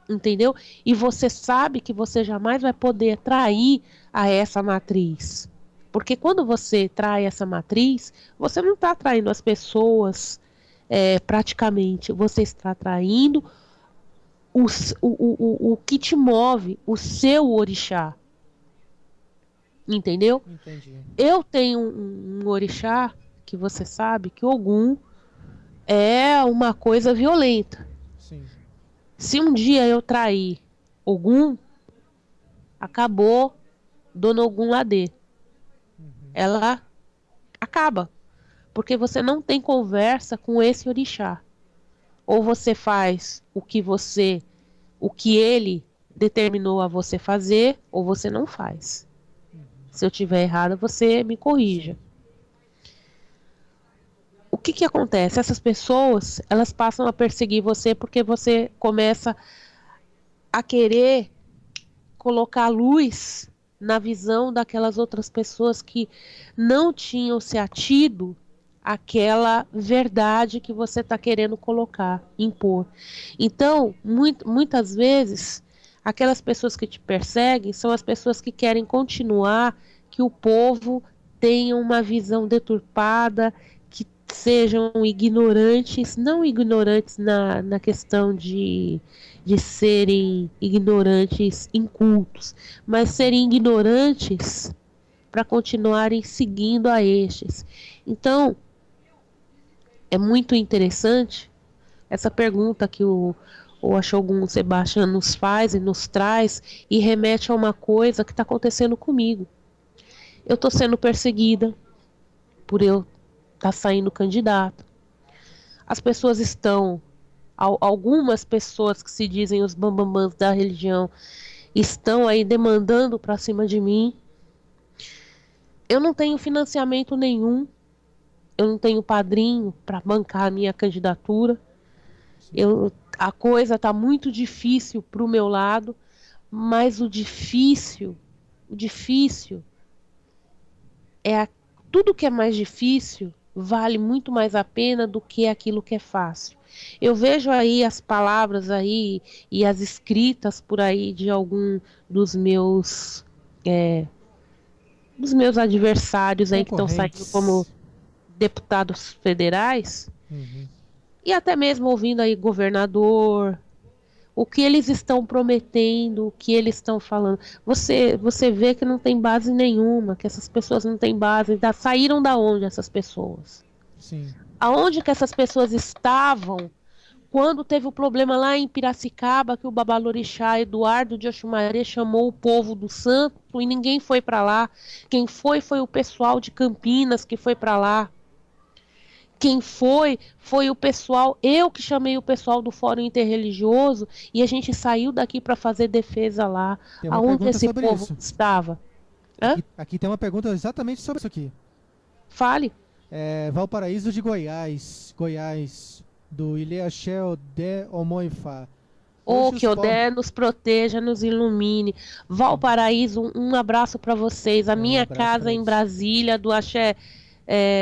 Entendeu? E você sabe que você jamais vai poder trair a essa matriz. Porque quando você trai essa matriz, você não está traindo as pessoas praticamente. Você está traindo o que te move, o seu orixá. Entendeu? Entendi. Eu tenho um orixá que você sabe que Ogum é uma coisa violenta. Sim. Se um dia eu trair Ogum, acabou Dona Ogum Ladê. Ela acaba. Porque você não tem conversa com esse orixá. Ou você faz o que ele determinou a você fazer, ou você não faz. Se eu tiver errado, você me corrija. O que acontece? Essas pessoas, elas passam a perseguir você porque você começa a querer colocar luz na visão daquelas outras pessoas que não tinham se atido aquela verdade que você está querendo colocar, impor. Então, muitas vezes, aquelas pessoas que te perseguem são as pessoas que querem continuar que o povo tenha uma visão deturpada, que sejam ignorantes, não ignorantes na questão de serem ignorantes incultos, mas serem ignorantes para continuarem seguindo a estes. Então, é muito interessante essa pergunta que o Shogun Sebastian nos faz e nos traz e remete a uma coisa que está acontecendo comigo. Eu estou sendo perseguida por eu estar saindo candidata. As pessoas algumas pessoas que se dizem os bambambãs da religião estão aí demandando para cima de mim. Eu não tenho financiamento nenhum. Eu não tenho padrinho para bancar a minha candidatura. A coisa está muito difícil para o meu lado, mas o difícil O difícil tudo que é mais difícil vale muito mais a pena do que aquilo que é fácil. Eu vejo aí as palavras aí e as escritas por aí de algum dos meus adversários aí que estão saindo como deputados federais, e até mesmo ouvindo aí governador, o que eles estão prometendo, o que eles estão falando. Você vê que não tem base nenhuma, que essas pessoas não têm base. Saíram da onde essas pessoas? Sim. Aonde que essas pessoas estavam quando teve o problema lá em Piracicaba, que o babalorixá Eduardo de Oxumaré chamou o povo do santo e ninguém foi para lá? Quem foi o pessoal de Campinas que foi para lá. Quem foi o pessoal, eu que chamei o pessoal do Fórum Interreligioso e a gente saiu daqui para fazer defesa lá. Aonde esse povo estava? Aqui tem uma pergunta exatamente sobre isso aqui. Fale. Valparaíso de Goiás, do Ileachel de Omoifá. Que Odé nos proteja, nos ilumine. Valparaíso, um abraço para vocês. A minha casa em Brasília, do Axé.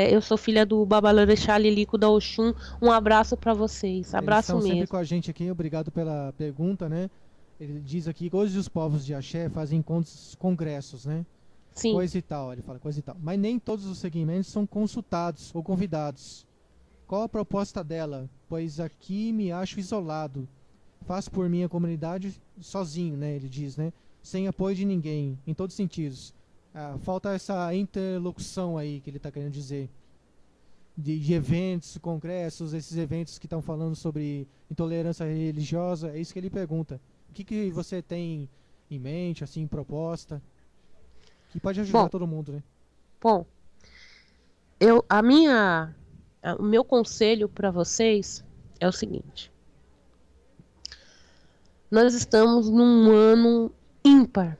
Eu sou filha do Babalorixá Lilico da Oxum. Um abraço para vocês. Abraço mesmo. Eles estão sempre com a gente aqui. Obrigado pela pergunta, né? Ele diz aqui que hoje os povos de Axé fazem congressos, né? Sim. Coisa e tal, ele fala coisa e tal. Mas nem todos os segmentos são consultados ou convidados. Qual a proposta dela? Pois aqui me acho isolado. Faço por minha comunidade sozinho, né? Ele diz, né? Sem apoio de ninguém, em todos os sentidos. Falta essa interlocução aí que ele está querendo dizer. De eventos, congressos, esses eventos que estão falando sobre intolerância religiosa. É isso que ele pergunta. O que você tem em mente, assim, proposta? Que pode ajudar todo mundo, né? Bom, o meu conselho para vocês é o seguinte. Nós estamos num ano ímpar.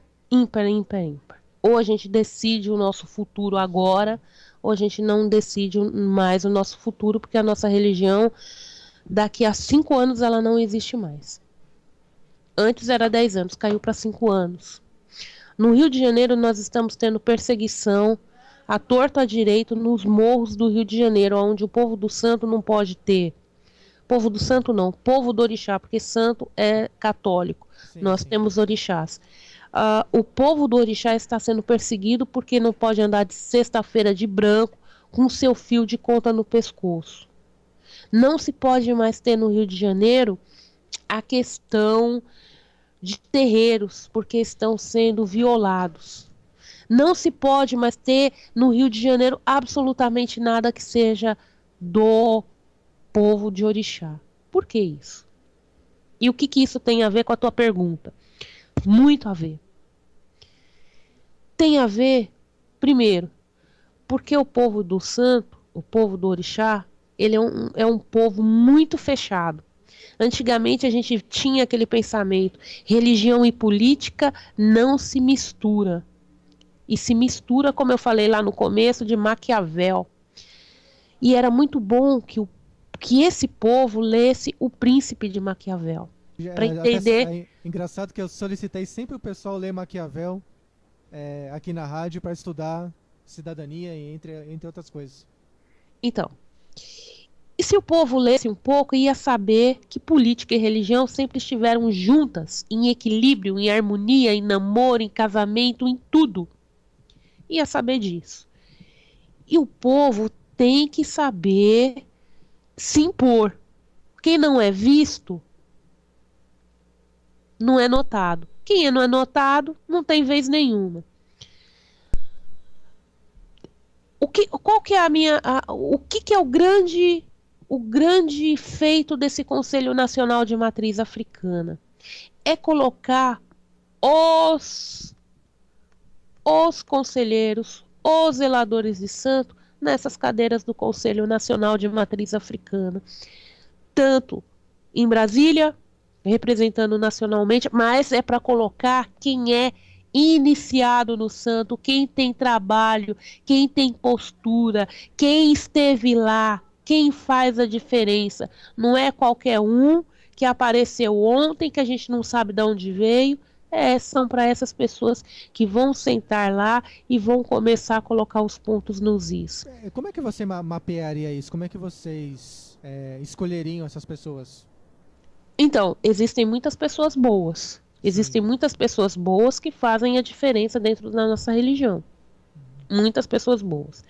Ou a gente decide o nosso futuro agora, ou a gente não decide mais o nosso futuro, porque a nossa religião, daqui a 5 anos, ela não existe mais. Antes era 10 anos, caiu para 5 anos. No Rio de Janeiro, nós estamos tendo perseguição à torto à direito nos morros do Rio de Janeiro, onde o povo do santo não pode ter. Povo do santo não, povo do orixá, porque santo é católico. Nós temos orixás. O povo do orixá está sendo perseguido porque não pode andar de sexta-feira de branco com seu fio de conta no pescoço. Não se pode mais ter no Rio de Janeiro a questão de terreiros, porque estão sendo violados. Não se pode mais ter no Rio de Janeiro absolutamente nada que seja do povo de orixá. Por que isso? E o que isso tem a ver com a tua pergunta? Muito a ver. Tem a ver, primeiro, porque o povo do santo, o povo do orixá, ele é um povo muito fechado. Antigamente a gente tinha aquele pensamento, religião e política não se mistura. E se mistura, como eu falei lá no começo, de Maquiavel. E era muito bom que esse povo lesse O Príncipe de Maquiavel. Para entender. É engraçado que eu solicitei sempre o pessoal ler Maquiavel aqui na rádio para estudar cidadania, entre outras coisas. Então, e se o povo lesse um pouco, ia saber que política e religião sempre estiveram juntas, em equilíbrio, em harmonia, em namoro, em casamento, em tudo. Ia saber disso. E o povo tem que saber se impor. Quem não é visto não é notado. Quem não é notado não tem vez nenhuma. O que é o grande feito desse Conselho Nacional de Matriz Africana? É colocar os conselheiros, os zeladores de santo nessas cadeiras do Conselho Nacional de Matriz Africana, tanto em Brasília, representando nacionalmente, mas é para colocar quem é iniciado no santo, quem tem trabalho, quem tem postura, quem esteve lá, quem faz a diferença. Não é qualquer um que apareceu ontem, que a gente não sabe de onde veio, São para essas pessoas que vão sentar lá e vão começar a colocar os pontos nos is. Como é que você mapearia isso? Como é que vocês escolheriam essas pessoas? Então, existem muitas pessoas boas. Existem muitas pessoas boas que fazem a diferença dentro da nossa religião. Muitas pessoas boas.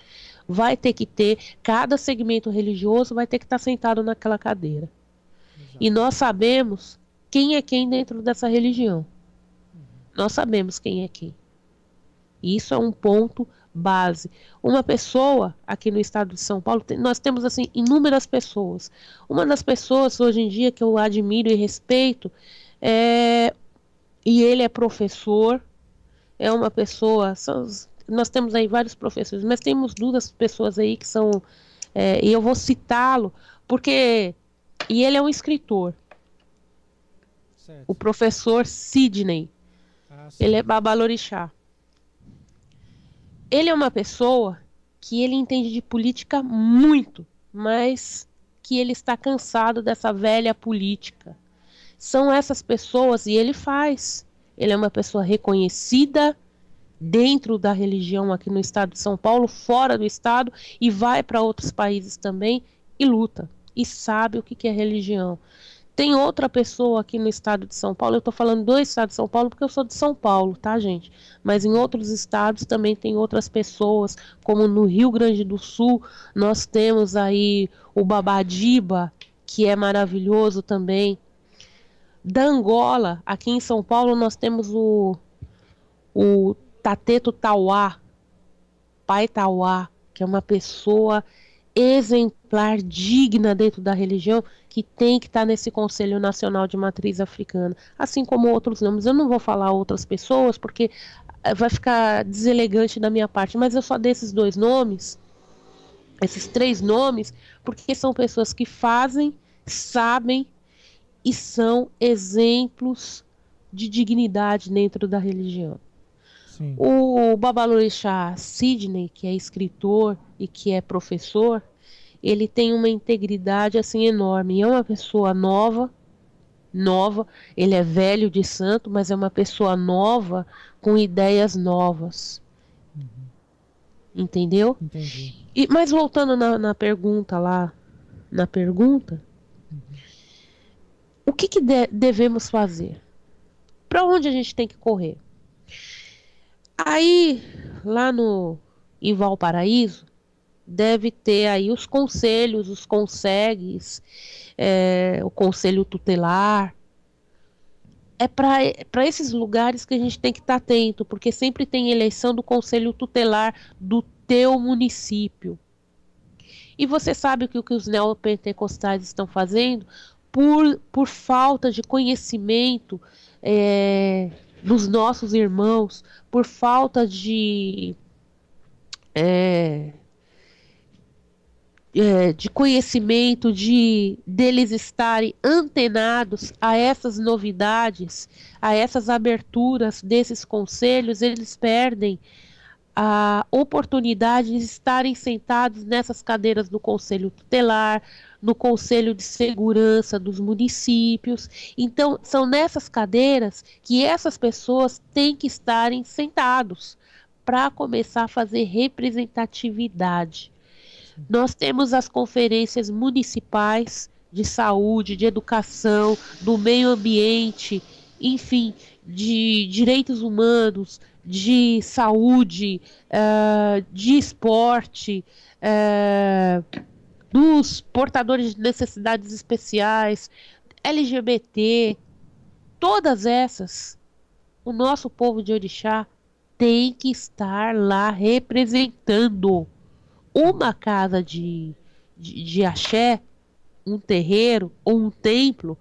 Vai ter que ter, cada segmento religioso vai ter que estar sentado naquela cadeira. Exato. E nós sabemos quem é quem dentro dessa religião. Nós sabemos quem é quem. Isso é um ponto base. Uma pessoa aqui no estado de São Paulo, nós temos assim inúmeras pessoas. Uma das pessoas hoje em dia que eu admiro e respeito e ele é professor, é uma pessoa, nós temos aí vários professores, mas temos duas pessoas aí que são, e eu vou citá-lo, porque, e ele é um escritor, certo. O professor Sidney, ele é babalorixá. Ele é uma pessoa que ele entende de política muito, mas que ele está cansado dessa velha política. São essas pessoas, e ele faz. Ele é uma pessoa reconhecida dentro da religião aqui no estado de São Paulo, fora do estado, e vai para outros países também e luta. E sabe o que é religião. Tem outra pessoa aqui no estado de São Paulo, eu estou falando do estado de São Paulo porque eu sou de São Paulo, tá, gente? Mas em outros estados também tem outras pessoas, como no Rio Grande do Sul, nós temos aí o Babadiba, que é maravilhoso também. Da Angola, aqui em São Paulo, nós temos o Tateto Tauá, Pai Tauá, que é uma pessoa exemplar, digna dentro da religião, que tem que estar nesse Conselho Nacional de Matriz Africana, assim como outros nomes. Eu não vou falar outras pessoas, porque vai ficar deselegante da minha parte, mas eu só dei esses 2 nomes, esses 3 nomes, porque são pessoas que fazem, sabem e são exemplos de dignidade dentro da religião. Sim. O babalorixá Sidney, que é escritor e que é professor, ele tem uma integridade assim enorme. É uma pessoa nova, ele é velho de santo, mas é uma pessoa nova com ideias novas. Entendeu? Entendi. Mas voltando na pergunta lá, o que devemos fazer? Para onde a gente tem que correr? Aí, lá em Valparaíso, deve ter aí os conselhos, os consegues, o conselho tutelar. É para esses lugares que a gente tem que estar atento, porque sempre tem eleição do conselho tutelar do teu município. E você sabe o que os neopentecostais estão fazendo? Por falta de conhecimento dos nossos irmãos, por falta de conhecimento deles estarem antenados a essas novidades, a essas aberturas desses conselhos, eles perdem a oportunidade de estarem sentados nessas cadeiras do Conselho Tutelar, no Conselho de Segurança dos municípios. Então, são nessas cadeiras que essas pessoas têm que estarem sentados para começar a fazer representatividade. Nós temos as conferências municipais de saúde, de educação, do meio ambiente, enfim, de direitos humanos, de saúde, de esporte, dos portadores de necessidades especiais, LGBT, todas essas, o nosso povo de Orixá tem que estar lá representando. Uma casa de axé, um terreiro ou um templo,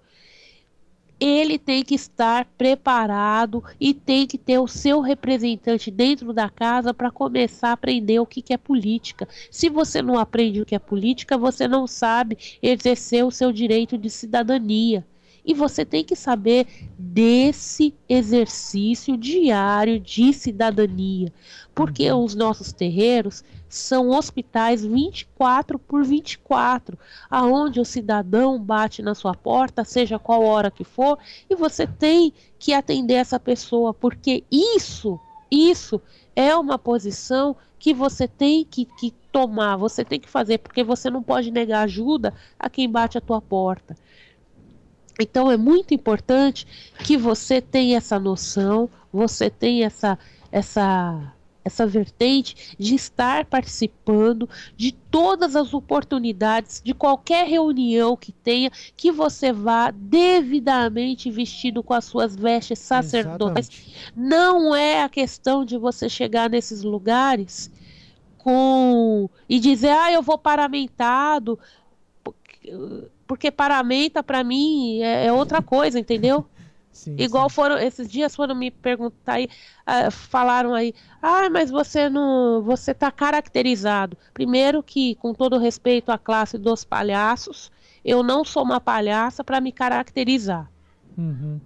ele tem que estar preparado e tem que ter o seu representante dentro da casa para começar a aprender o que é política. Se você não aprende o que é política, você não sabe exercer o seu direito de cidadania. E você tem que saber desse exercício diário de cidadania. Porque os nossos terreiros são hospitais 24/24, aonde o cidadão bate na sua porta, seja qual hora que for, e você tem que atender essa pessoa, porque isso é uma posição que você tem que tomar, você tem que fazer, porque você não pode negar ajuda a quem bate a tua porta. Então é muito importante que você tenha essa noção, você tenha essa vertente de estar participando de todas as oportunidades, de qualquer reunião que tenha, que você vá devidamente vestido com as suas vestes sacerdotais. Exatamente. Não é a questão de você chegar nesses lugares e dizer, eu vou paramentado, porque paramenta para mim é outra coisa, entendeu? Sim, Igual sim. esses dias foram me perguntar aí, falaram aí, mas você tá caracterizado. Primeiro que, com todo respeito à classe dos palhaços, eu não sou uma palhaça para me caracterizar. Uhum.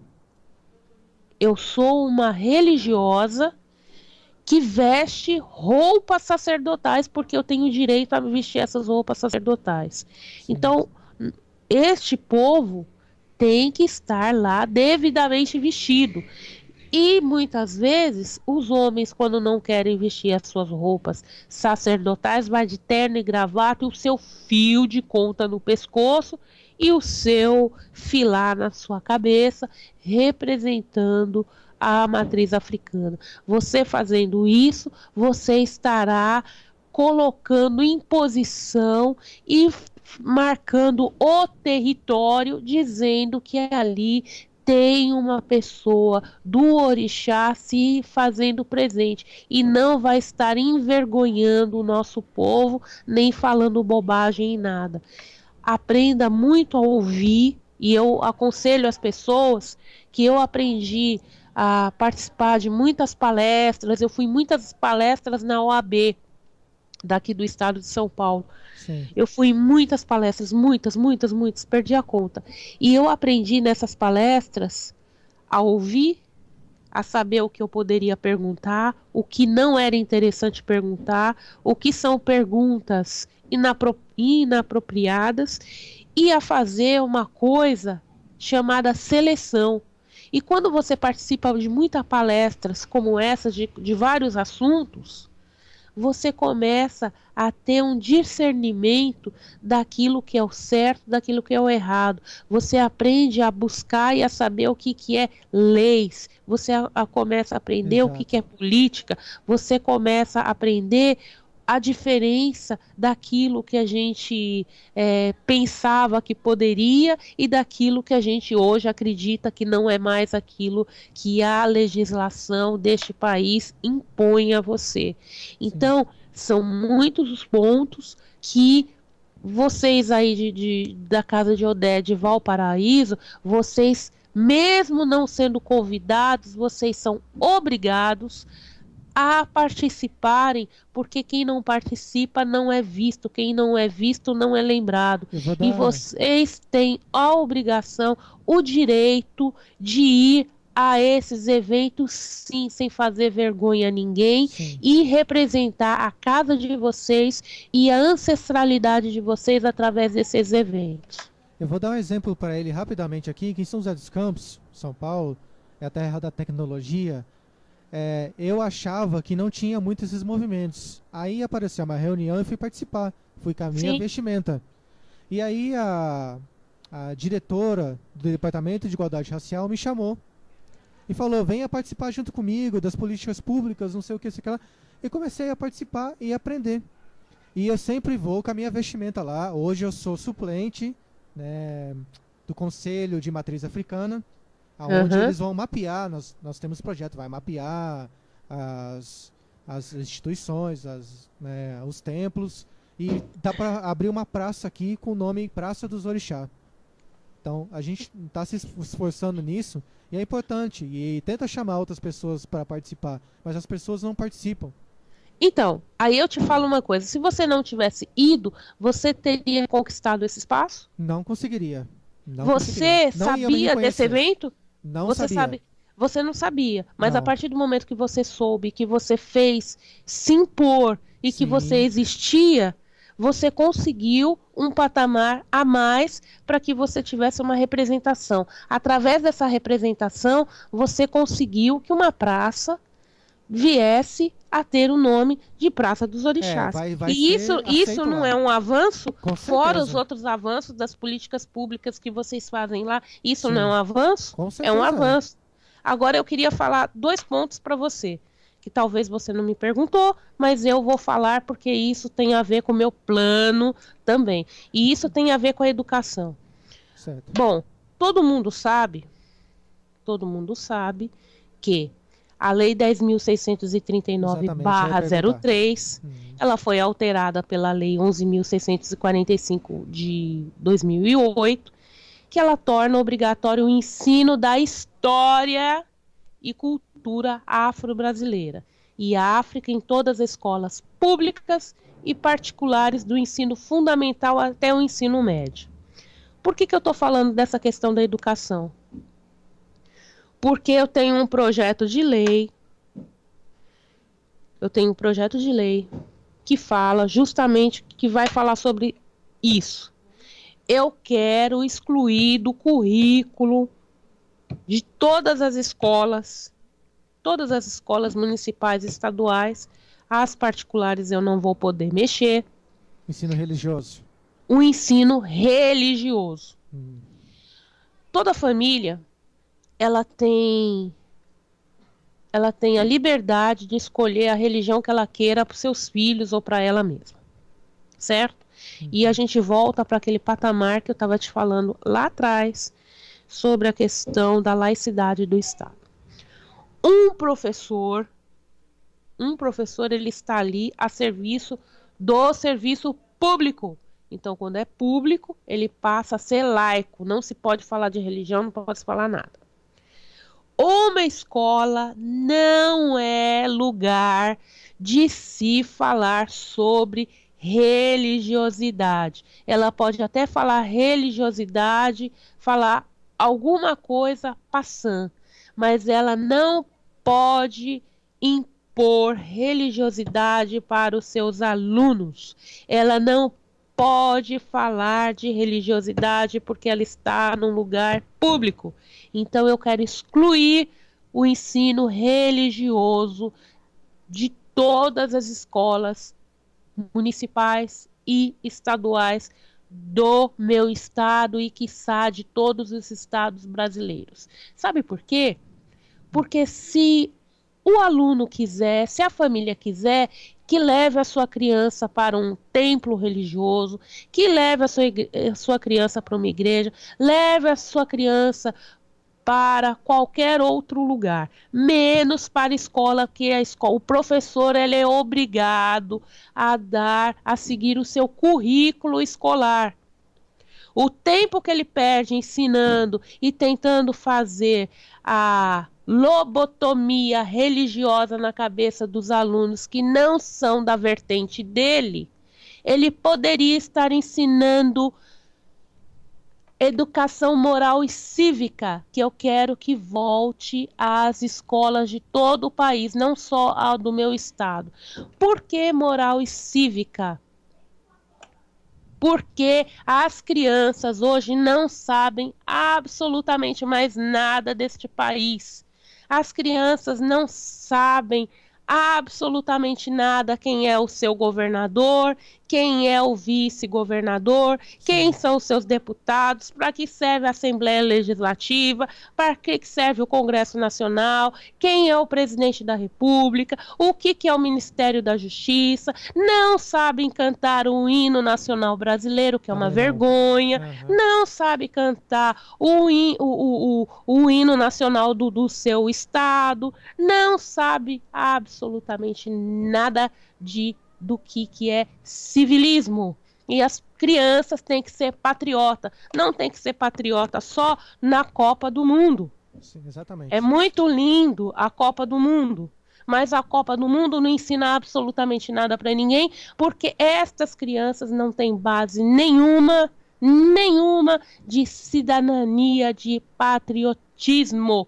Eu sou uma religiosa que veste roupas sacerdotais, porque eu tenho direito a vestir essas roupas sacerdotais. Sim. Então, este povo tem que estar lá devidamente vestido. E muitas vezes os homens, quando não querem vestir as suas roupas sacerdotais, vai de terno e gravata e o seu fio de conta no pescoço e o seu filar na sua cabeça, representando a matriz africana. Você fazendo isso, você estará colocando em posição e marcando o território, dizendo que ali tem uma pessoa do orixá se fazendo presente e não vai estar envergonhando o nosso povo, nem falando bobagem em nada. Aprenda muito a ouvir, e eu aconselho as pessoas que eu aprendi a participar de muitas palestras, eu fui em muitas palestras na OAB, daqui do estado de São Paulo. Sim. Eu fui em muitas palestras, muitas, perdi a conta. E eu aprendi nessas palestras a ouvir, a saber o que eu poderia perguntar, o que não era interessante perguntar, o que são perguntas inapropriadas, e a fazer uma coisa chamada seleção. E quando você participa de muitas palestras como essas, de vários assuntos, você começa a ter um discernimento daquilo que é o certo, daquilo que é o errado. Você aprende a buscar e a saber o que é leis. Você começa a aprender Exato. o que é política. Você começa a aprender a diferença daquilo que a gente pensava que poderia e daquilo que a gente hoje acredita que não é mais aquilo que a legislação deste país impõe a você. Então, são muitos os pontos que vocês aí da Casa de Odé de Valparaíso, vocês, mesmo não sendo convidados, vocês são obrigados a participarem, porque quem não participa não é visto, quem não é visto não é lembrado. E vocês têm a obrigação, o direito de ir a esses eventos, sim, sem fazer vergonha a ninguém, Sim. E representar a casa de vocês e a ancestralidade de vocês através desses eventos. Eu vou dar um exemplo para ele rapidamente aqui, que em São José dos Campos, São Paulo, é a terra da tecnologia. Eu achava que não tinha muito esses movimentos. Aí apareceu uma reunião e fui participar. Fui com a minha vestimenta. E aí a diretora do Departamento de Igualdade Racial me chamou e falou, venha participar junto comigo das políticas públicas, não sei o que, sei o que lá. E comecei a participar e aprender. E eu sempre vou com a minha vestimenta lá. Hoje eu sou suplente, né, do Conselho de Matriz Africana, onde eles vão mapear, nós temos projeto, vai mapear as instituições, os templos, e dá para abrir uma praça aqui com o nome Praça dos Orixá. Então, a gente está se esforçando nisso, e é importante, e tenta chamar outras pessoas para participar, mas as pessoas não participam. Então, aí eu te falo uma coisa, se você não tivesse ido, você teria conquistado esse espaço? Não conseguiria. Você sabia desse evento? Não você sabia. Você não sabia, mas não. A partir do momento que você soube, que você fez se impor, e que Sim. você existia, você conseguiu um patamar a mais para que você tivesse uma representação. Através dessa representação, você conseguiu que uma praça viesse a ter o nome de Praça dos Orixás. vai E ser isso aceito não lá. é um avanço, Com fora certeza. os outros avanços das políticas públicas que vocês fazem lá. Isso Sim. não é um avanço? Com É certeza. um avanço. Agora eu queria falar 2 pontos para você, que talvez você não me perguntou, mas eu vou falar porque isso tem a ver com o meu plano também. E isso tem a ver com a educação. Certo. Bom, todo mundo sabe que a Lei 10.639/03, ela foi alterada pela Lei 11.645 de 2008, que ela torna obrigatório o ensino da história e cultura afro-brasileira e África em todas as escolas públicas e particulares do ensino fundamental até o ensino médio. Por que eu estou falando dessa questão da educação? Porque eu tenho um projeto de lei, que fala justamente, que vai falar sobre isso. Eu quero excluir do currículo de todas as escolas municipais e estaduais, as particulares eu não vou poder mexer, Ensino religioso. o ensino religioso. Toda família, ela tem a liberdade de escolher a religião que ela queira para os seus filhos ou para ela mesma, certo? E a gente volta para aquele patamar que eu estava te falando lá atrás, sobre a questão da laicidade do Estado. Um professor, ele está ali a serviço do serviço público. Então, quando é público, ele passa a ser laico. Não se pode falar de religião, não pode se falar nada. Uma escola não é lugar de se falar sobre religiosidade. Ela pode até falar religiosidade, falar alguma coisa passando, mas ela não pode impor religiosidade para os seus alunos. Ela não pode falar de religiosidade porque ela está num lugar público. Então eu quero excluir o ensino religioso de todas as escolas municipais e estaduais do meu estado e, quiçá, de todos os estados brasileiros. Sabe por quê? Porque se o aluno quiser, se a família quiser, que leve a sua criança para um templo religioso, que leve a sua criança para uma igreja, leve a sua criança para qualquer outro lugar, menos para a escola, que o professor ele é obrigado a seguir o seu currículo escolar. O tempo que ele perde ensinando e tentando fazer a lobotomia religiosa na cabeça dos alunos que não são da vertente dele, ele poderia estar ensinando educação moral e cívica, que eu quero que volte às escolas de todo o país, não só a do meu estado. Por que moral e cívica? Porque as crianças hoje não sabem absolutamente mais nada deste país. As crianças não sabem absolutamente nada quem é o seu governador, quem é o vice-governador, quem são os seus deputados, para que serve a Assembleia Legislativa, para que serve o Congresso Nacional, quem é o presidente da República, o que é o Ministério da Justiça, não sabem cantar o hino nacional brasileiro, que é uma vergonha, não sabe cantar o hino nacional do seu estado, não sabe absolutamente nada do que é civilismo. E as crianças têm que ser patriota. Não tem que ser patriota só na Copa do Mundo. Sim, exatamente. É muito lindo a Copa do Mundo, mas a Copa do Mundo não ensina absolutamente nada para ninguém, porque estas crianças não têm base nenhuma de cidadania, de patriotismo.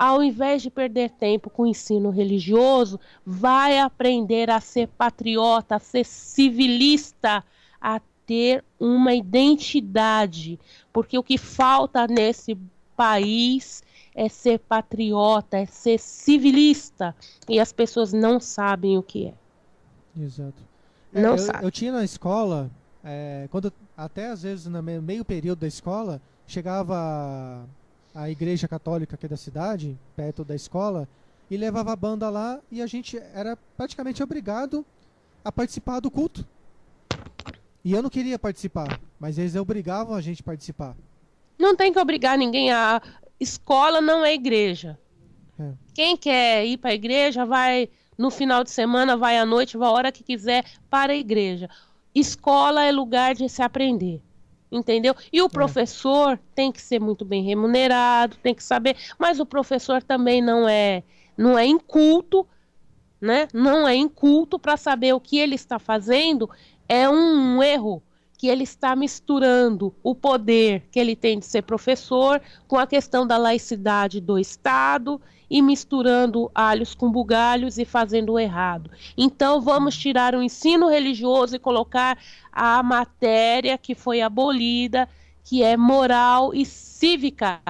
ao invés de perder tempo com o ensino religioso, vai aprender a ser patriota, a ser civilista, a ter uma identidade, porque o que falta nesse país é ser patriota, é ser civilista, e as pessoas não sabem o que é. Exato. Não eu, sabe. eu tinha na escola, quando até às vezes no meio período da escola, chegava a igreja católica aqui da cidade, perto da escola, e levava a banda lá, e a gente era praticamente obrigado a participar do culto. E eu não queria participar, mas eles obrigavam a gente a participar. Não tem que obrigar ninguém. A escola não é igreja. É. Quem quer ir para a igreja vai no final de semana, vai à noite, vai a hora que quiser para a igreja. Escola é lugar de se aprender, entendeu? E o professor tem que ser muito bem remunerado, tem que saber, mas o professor também não é inculto, né? Não é inculto para saber o que ele está fazendo. É um erro que ele está misturando o poder que ele tem de ser professor com a questão da laicidade do Estado e misturando alhos com bugalhos e fazendo o errado. Então vamos tirar o ensino religioso e colocar a matéria que foi abolida, que é moral e cívica,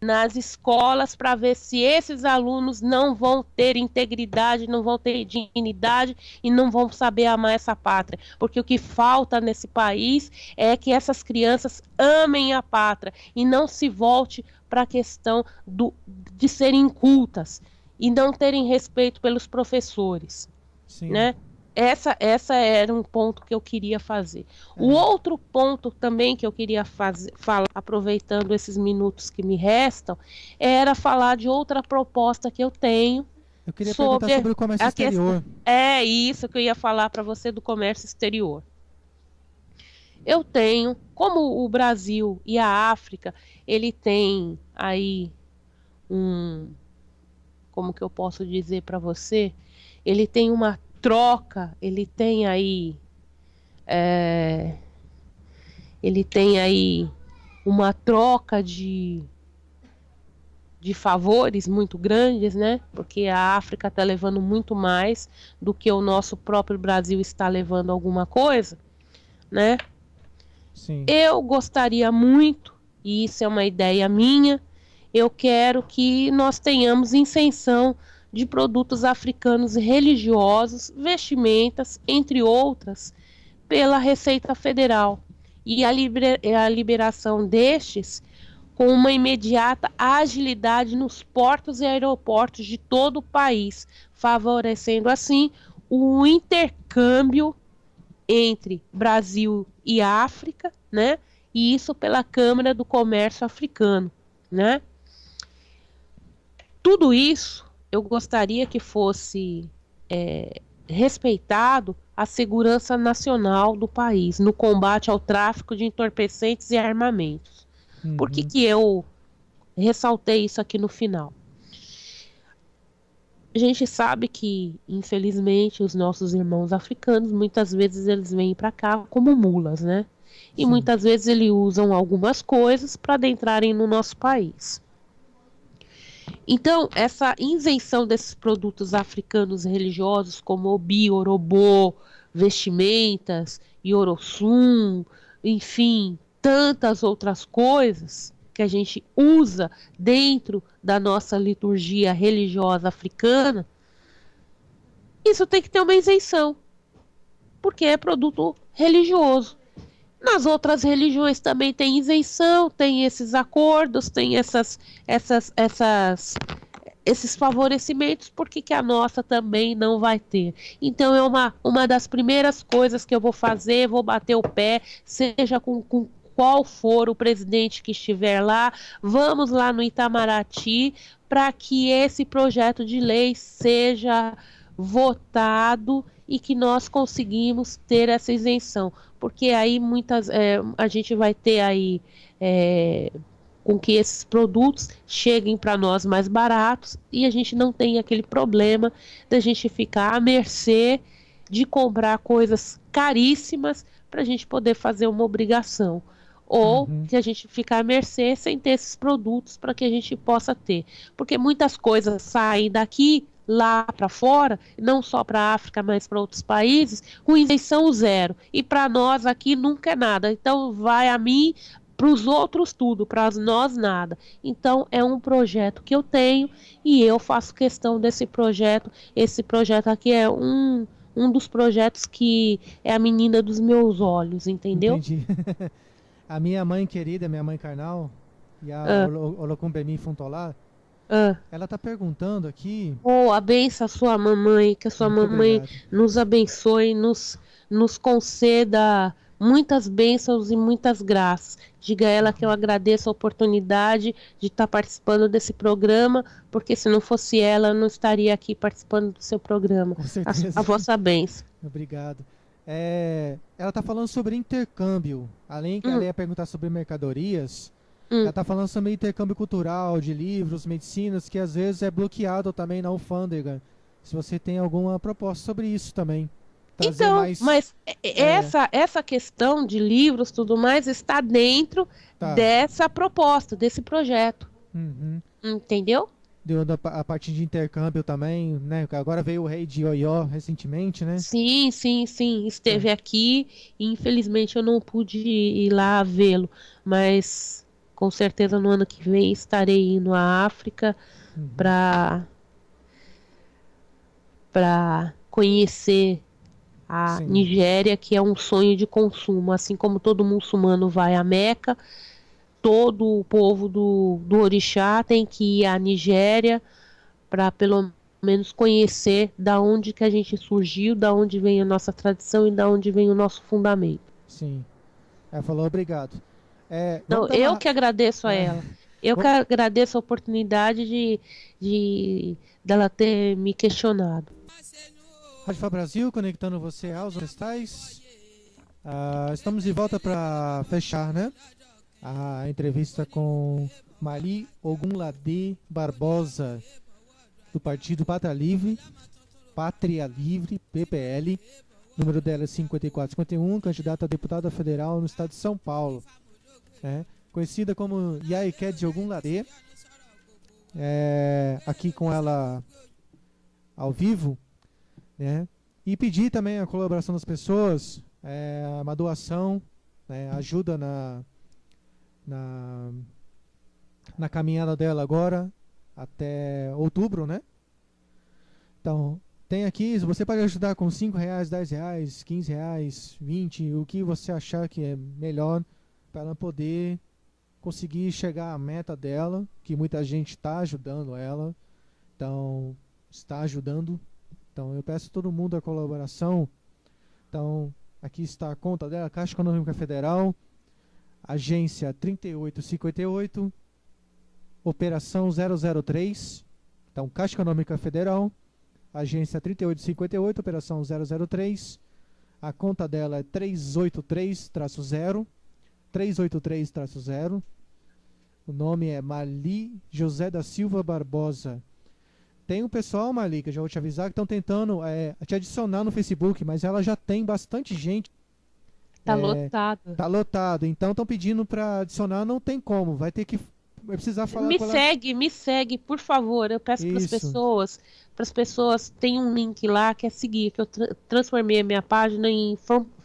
nas escolas, para ver se esses alunos não vão ter integridade, não vão ter dignidade e não vão saber amar essa pátria. Porque o que falta nesse país é que essas crianças amem a pátria e não se volte para a questão de serem incultas e não terem respeito pelos professores. Sim. Né? Essa era um ponto que eu queria fazer. O outro ponto também que eu queria falar, aproveitando esses minutos que me restam, era falar de outra proposta que eu tenho. Eu queria perguntar sobre o comércio exterior. É isso que eu ia falar para você do comércio exterior. Eu tenho, como o Brasil e a África, ele tem aí como que eu posso dizer para você? Ele tem uma troca, ele tem aí uma troca de favores muito grandes, né? Porque a África está levando muito mais do que o nosso próprio Brasil está levando alguma coisa, né? Sim. Eu gostaria muito, e isso é uma ideia minha, eu quero que nós tenhamos isenção de produtos africanos religiosos, vestimentas, entre outras, pela Receita Federal. E a liberação destes com uma imediata agilidade nos portos e aeroportos de todo o país, favorecendo assim o intercâmbio entre Brasil e África, né? E isso pela Câmara do Comércio Africano, né? Tudo isso eu gostaria que fosse respeitado a segurança nacional do país no combate ao tráfico de entorpecentes e armamentos. Por que eu ressaltei isso aqui no final? A gente sabe que, infelizmente, os nossos irmãos africanos, muitas vezes eles vêm para cá como mulas, né? E Sim. muitas vezes eles usam algumas coisas para adentrarem no nosso país. Então, essa isenção desses produtos africanos religiosos, como obi, orobô, vestimentas, iorossum, enfim, tantas outras coisas que a gente usa dentro da nossa liturgia religiosa africana, isso tem que ter uma isenção, porque é produto religioso. Nas outras religiões também tem isenção, tem esses acordos, tem esses favorecimentos, por que a nossa também não vai ter? Então é uma das primeiras coisas que eu vou fazer, vou bater o pé, seja com qual for o presidente que estiver lá, vamos lá no Itamaraty para que esse projeto de lei seja votado e que nós conseguimos ter essa isenção, porque aí a gente vai ter aí com que esses produtos cheguem para nós mais baratos e a gente não tem aquele problema da gente ficar à mercê de comprar coisas caríssimas para a gente poder fazer uma obrigação. ou que a gente fica à mercê sem ter esses produtos para que a gente possa ter. Porque muitas coisas saem daqui lá para fora, não só para a África, mas para outros países, com isenção zero. E para nós aqui nunca é nada. Então vai a mim, para os outros tudo, para nós nada. Então é um projeto que eu tenho e eu faço questão desse projeto. Esse projeto aqui é um dos projetos que é a menina dos meus olhos, entendeu? Entendi. A minha mãe querida, minha mãe carnal, e a Olocumbemi Funtolá, ela tá perguntando aqui... Oh, abença a sua mamãe, que a sua Muito mamãe obrigado. nos abençoe, nos conceda muitas bênçãos e muitas graças. Diga a ela que eu agradeço a oportunidade de estar participando desse programa, porque se não fosse ela, eu não estaria aqui participando do seu programa. Com certeza. A vossa bênção. Obrigado. Ela tá falando sobre intercâmbio. Além que ela ia perguntar sobre mercadorias, ela tá falando sobre intercâmbio cultural, de livros, medicinas, que às vezes é bloqueado também na alfândega. Se você tem alguma proposta sobre isso também. Trazer Então, mais... mas essa questão de livros, tudo mais, está dentro dessa proposta, desse projeto. Entendeu? A parte de intercâmbio também, né? Agora veio o rei de Ioió recentemente, né? Sim, esteve aqui e infelizmente eu não pude ir lá vê-lo, mas com certeza no ano que vem estarei indo à África para conhecer a Nigéria, que é um sonho de consumo, assim como todo muçulmano vai à Meca. Todo o povo do orixá tem que ir à Nigéria para pelo menos conhecer da onde que a gente surgiu, da onde vem a nossa tradição e da onde vem o nosso fundamento. Sim. Ela falou obrigado. Então, eu que agradeço a ela. Eu que agradeço a oportunidade dela ter me questionado. Rádio Fá Brasil, conectando você aos honestais. Estamos de volta para fechar, né? A entrevista com Mali Ogunlade Barbosa, do Partido Pátria Livre, PPL. O número dela é 5451, candidata a deputada federal no estado de São Paulo. Conhecida como Yaiked Ogunlade. Aqui com ela ao vivo. E pedir também a colaboração das pessoas, uma doação, ajuda na caminhada dela agora até outubro, né? Então, tem aqui, você pode ajudar com R$5, R$10, R$15, 20, o que você achar que é melhor para ela poder conseguir chegar à meta dela, que muita gente está ajudando ela, então, está ajudando. Então, eu peço a todo mundo a colaboração. Então, aqui está a conta dela, Caixa Econômica Federal, agência 3858, operação 003. Então, Caixa Econômica Federal, agência 3858, operação 003. A conta dela é 383-0. 383-0. O nome é Mali José da Silva Barbosa. Tem um pessoal, Mali, que eu já vou te avisar, que estão tentando te adicionar no Facebook, mas ela já tem bastante gente. Tá lotado. Tá lotado. Então estão pedindo para adicionar, não tem como. Vai precisar falar com ela. Me segue, por favor. Eu peço para as pessoas, tem um link lá que é seguir, que eu transformei a minha página em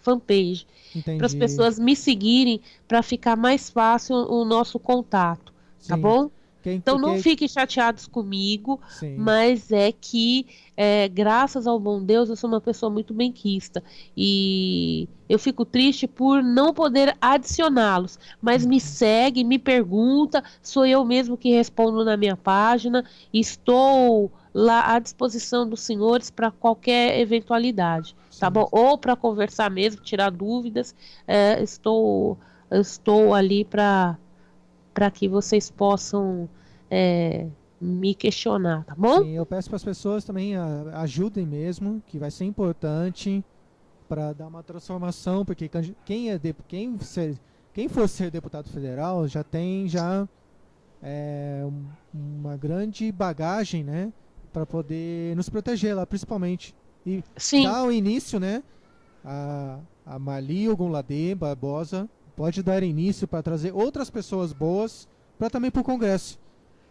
fanpage. Para as pessoas me seguirem, para ficar mais fácil o nosso contato. Sim. Tá bom? Então não fiquem chateados comigo, mas é que, graças ao bom Deus, eu sou uma pessoa muito benquista. E eu fico triste por não poder adicioná-los. Mas me segue, me pergunta, sou eu mesmo que respondo na minha página. Estou lá à disposição dos senhores para qualquer eventualidade, tá bom? Ou para conversar mesmo, tirar dúvidas. Estou ali para que vocês possam me questionar, tá bom? Sim, eu peço para as pessoas também ajudem mesmo, que vai ser importante para dar uma transformação, porque quem for ser deputado federal já tem uma grande bagagem, né, para poder nos proteger lá, principalmente. E dar o início, né, a Mali Ogunlade Barbosa, pode dar início para trazer outras pessoas boas para também para o Congresso.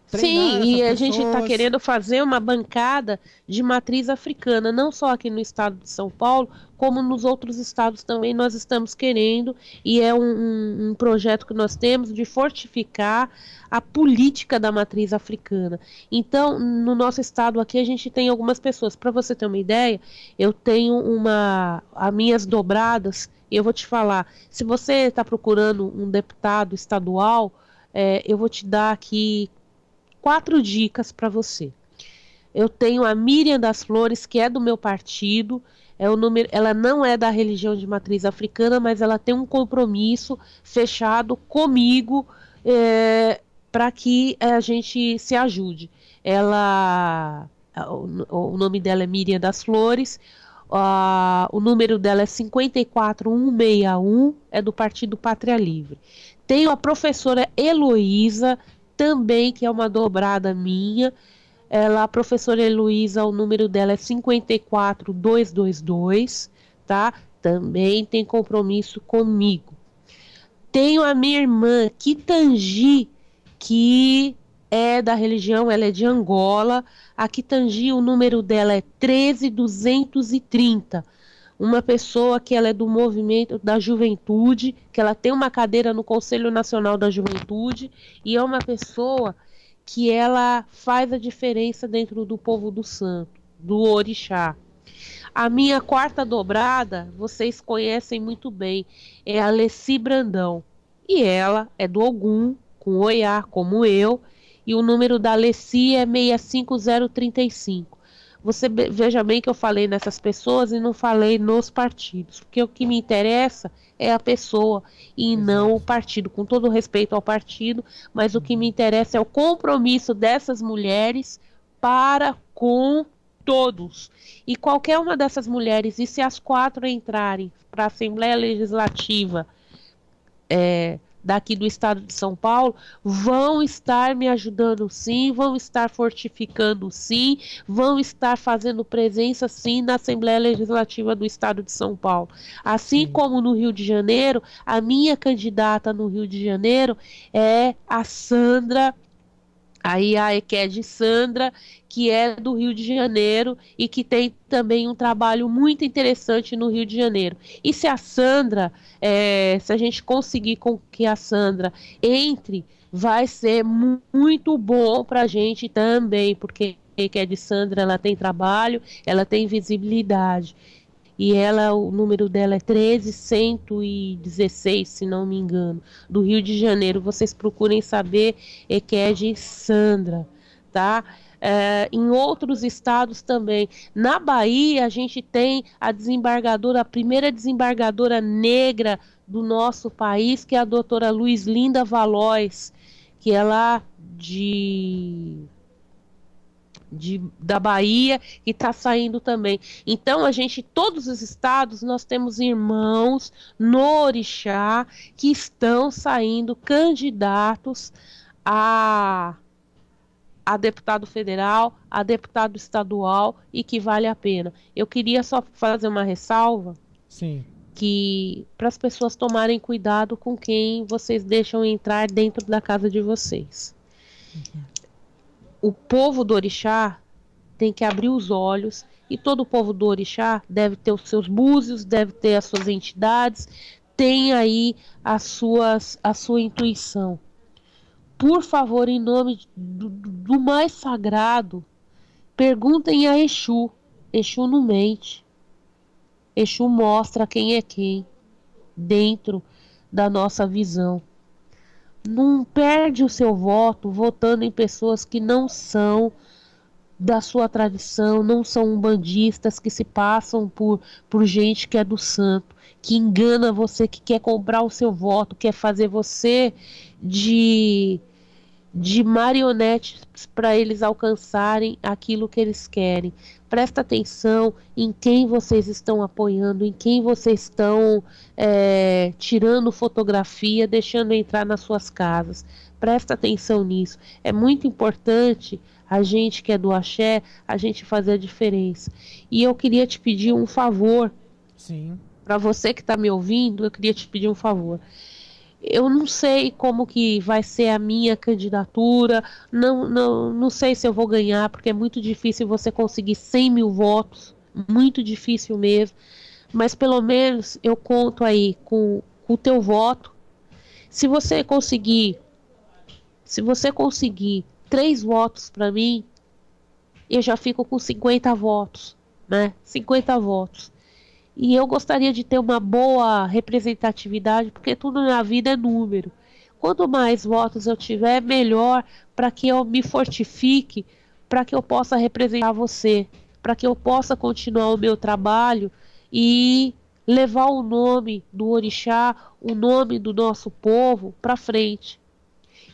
Sim, e a gente está pessoas. querendo fazer uma bancada de matriz africana, não só aqui no estado de São Paulo, como nos outros estados também nós estamos querendo, e é um projeto que nós temos de fortificar a política da matriz africana. Então, no nosso estado aqui, a gente tem algumas pessoas. Para você ter uma ideia, eu tenho as minhas dobradas, e eu vou te falar, se você está procurando um deputado estadual, eu vou te dar aqui 4 dicas para você. Eu tenho a Miriam das Flores, que é do meu partido. Ela não é da religião de matriz africana, mas ela tem um compromisso fechado comigo para que a gente se ajude. O nome dela é Miriam das Flores. O número dela é 54161, é do Partido Pátria Livre. Tenho a professora Heloísa, também, que é uma dobrada minha. A professora Heloísa, o número dela é 54222, tá? Também tem compromisso comigo. Tenho a minha irmã, Kitangi, que é da religião, ela é de Angola. A Kitangi, o número dela é 13230. Uma pessoa que ela é do movimento da juventude, que ela tem uma cadeira no Conselho Nacional da Juventude, e é uma pessoa que ela faz a diferença dentro do povo do santo, do orixá. A minha quarta dobrada, vocês conhecem muito bem, é a Leci Brandão, e ela é do Ogum, com Oiá, como eu, e o número da Leci é 65035. Você veja bem que eu falei nessas pessoas e não falei nos partidos, porque o que me interessa é a pessoa e não o partido, com todo respeito ao partido, mas o que me interessa é o compromisso dessas mulheres para com todos. E qualquer uma dessas mulheres, e se as 4 entrarem para a Assembleia Legislativa daqui do estado de São Paulo, vão estar me ajudando sim, vão estar fortificando sim, vão estar fazendo presença sim na Assembleia Legislativa do estado de São Paulo. Assim como no Rio de Janeiro, a minha candidata no Rio de Janeiro é a Sandra, aí a EQED Sandra, que é do Rio de Janeiro e que tem também um trabalho muito interessante no Rio de Janeiro. E se a Sandra, se a gente conseguir com que a Sandra entre, vai ser muito bom para a gente também, porque a EQED Sandra, ela tem trabalho, ela tem visibilidade. E o número dela é 13116, se não me engano, do Rio de Janeiro. Vocês procurem saber, EQED Sandra, tá? Em outros estados também. Na Bahia, a gente tem a desembargadora, a primeira desembargadora negra do nosso país, que é a doutora Luiz Linda Valois, que é lá da Bahia, e está saindo também. Então, todos os estados, nós temos irmãos no orixá que estão saindo candidatos a deputado federal, a deputado estadual, e que vale a pena. Eu queria só fazer uma ressalva. Sim. Que para as pessoas tomarem cuidado com quem vocês deixam entrar dentro da casa de vocês. O povo do orixá tem que abrir os olhos, e todo o povo do orixá deve ter os seus búzios, deve ter as suas entidades, tem aí a sua intuição. Por favor, em nome do mais sagrado, perguntem a Exu. Exu não mente. Exu mostra quem é quem dentro da nossa visão. Não perde o seu voto votando em pessoas que não são da sua tradição, não são umbandistas, que se passam por gente que é do santo, que engana você, que quer comprar o seu voto, quer fazer você de marionetes para eles alcançarem aquilo que eles querem. Presta atenção em quem vocês estão apoiando, em quem vocês estão tirando fotografia, deixando entrar nas suas casas. Presta atenção nisso. É muito importante a gente que é do axé, a gente fazer a diferença. E eu queria te pedir um favor. Sim. Para você que está me ouvindo, eu queria te pedir um favor. Eu não sei como que vai ser a minha candidatura, não sei se eu vou ganhar, porque é muito difícil você conseguir 100 mil votos, muito difícil mesmo, mas pelo menos eu conto aí com o teu voto. Se você conseguir, se você conseguir 3 votos para mim, eu já fico com 50 votos, né? 50 votos. E eu gostaria de ter uma boa representatividade, porque tudo na vida é número. Quanto mais votos eu tiver, melhor para que eu me fortifique, para que eu possa representar você, para que eu possa continuar o meu trabalho e levar o nome do orixá, o nome do nosso povo para frente.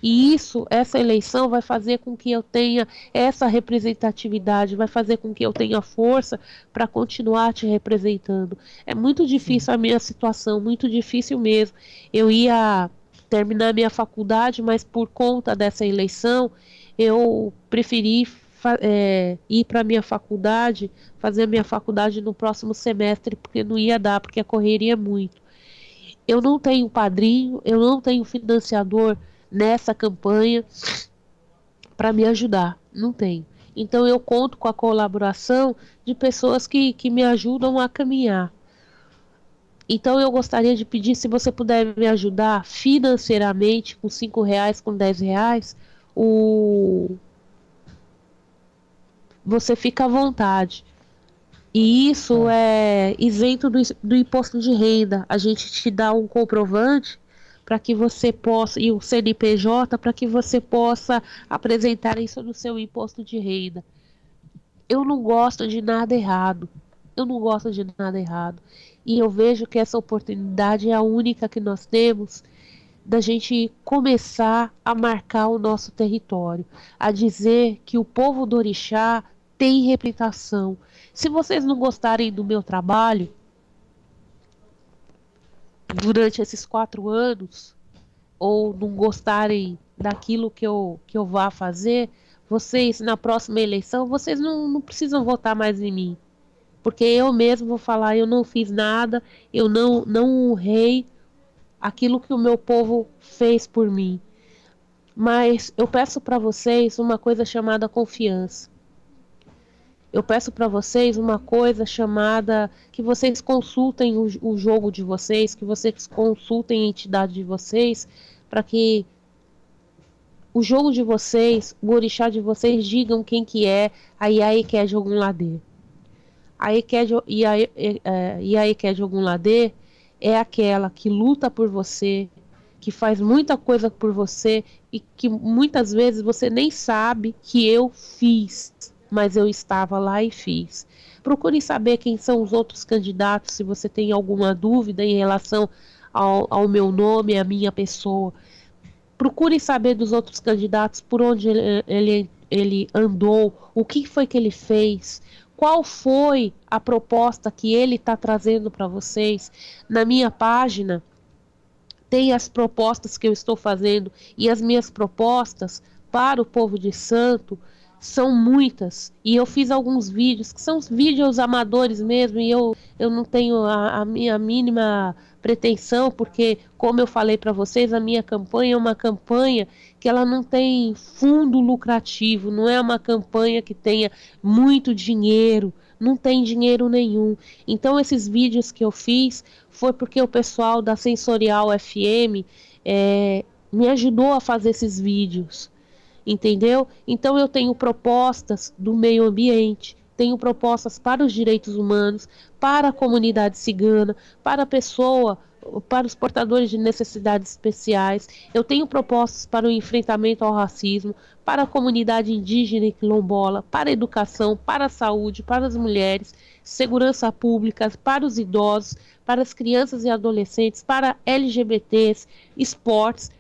E isso, essa eleição vai fazer com que eu tenha essa representatividade, vai fazer com que eu tenha força para continuar te representando. É muito difícil a minha situação, muito difícil mesmo. Eu ia terminar minha faculdade, mas por conta dessa eleição, eu preferi ir para a minha faculdade, fazer a minha faculdade no próximo semestre, porque não ia dar, porque a correria é muito. Eu não tenho padrinho, eu não tenho financiador nessa campanha para me ajudar, não tenho. Então eu conto com a colaboração de pessoas que me ajudam a caminhar. Então eu gostaria de pedir, se você puder me ajudar financeiramente, com R$5, com R$10, você fica à vontade. E isso é isento do imposto de renda. A gente te dá um comprovante para que você possa, e o CNPJ, para que você possa apresentar isso no seu imposto de renda. Eu não gosto de nada errado. Eu não gosto de nada errado. E eu vejo que essa oportunidade é a única que nós temos da gente começar a marcar o nosso território, a dizer que o povo do orixá tem representação. Se vocês não gostarem do meu trabalho durante esses 4 anos, ou não gostarem daquilo que eu vá fazer, vocês, na próxima eleição, vocês não precisam votar mais em mim. Porque eu mesmo vou falar, eu não fiz nada, eu não honrei aquilo que o meu povo fez por mim. Mas eu peço para vocês uma coisa chamada confiança. Eu peço para vocês uma coisa chamada, que vocês consultem o jogo de vocês, que vocês consultem a entidade de vocês, para que o jogo de vocês, o orixá de vocês, digam quem que é a Iaequé de Ogunladê. A Iaequé de Ogunladê é aquela que luta por você, que faz muita coisa por você e que muitas vezes você nem sabe que eu fiz, mas eu estava lá e fiz. Procure saber quem são os outros candidatos, se você tem alguma dúvida em relação ao meu nome, à minha pessoa. Procure saber dos outros candidatos, por onde ele andou, o que foi que ele fez, qual foi a proposta que ele está trazendo para vocês. Na minha página tem as propostas que eu estou fazendo, e as minhas propostas para o povo de Santo são muitas, e eu fiz alguns vídeos, que são vídeos amadores mesmo, e eu não tenho a minha mínima pretensão, porque, como eu falei para vocês, a minha campanha é uma campanha que ela não tem fundo lucrativo, não é uma campanha que tenha muito dinheiro, não tem dinheiro nenhum. Então esses vídeos que eu fiz foi porque o pessoal da Sensorial FM me ajudou a fazer esses vídeos. Entendeu? Então eu tenho propostas do meio ambiente, tenho propostas para os direitos humanos, para a comunidade cigana, para a pessoa, para os portadores de necessidades especiais. Eu tenho propostas para o enfrentamento ao racismo, para a comunidade indígena e quilombola, para a educação, para a saúde, para as mulheres, segurança pública, para os idosos, para as crianças e adolescentes, para LGBTs, esportes,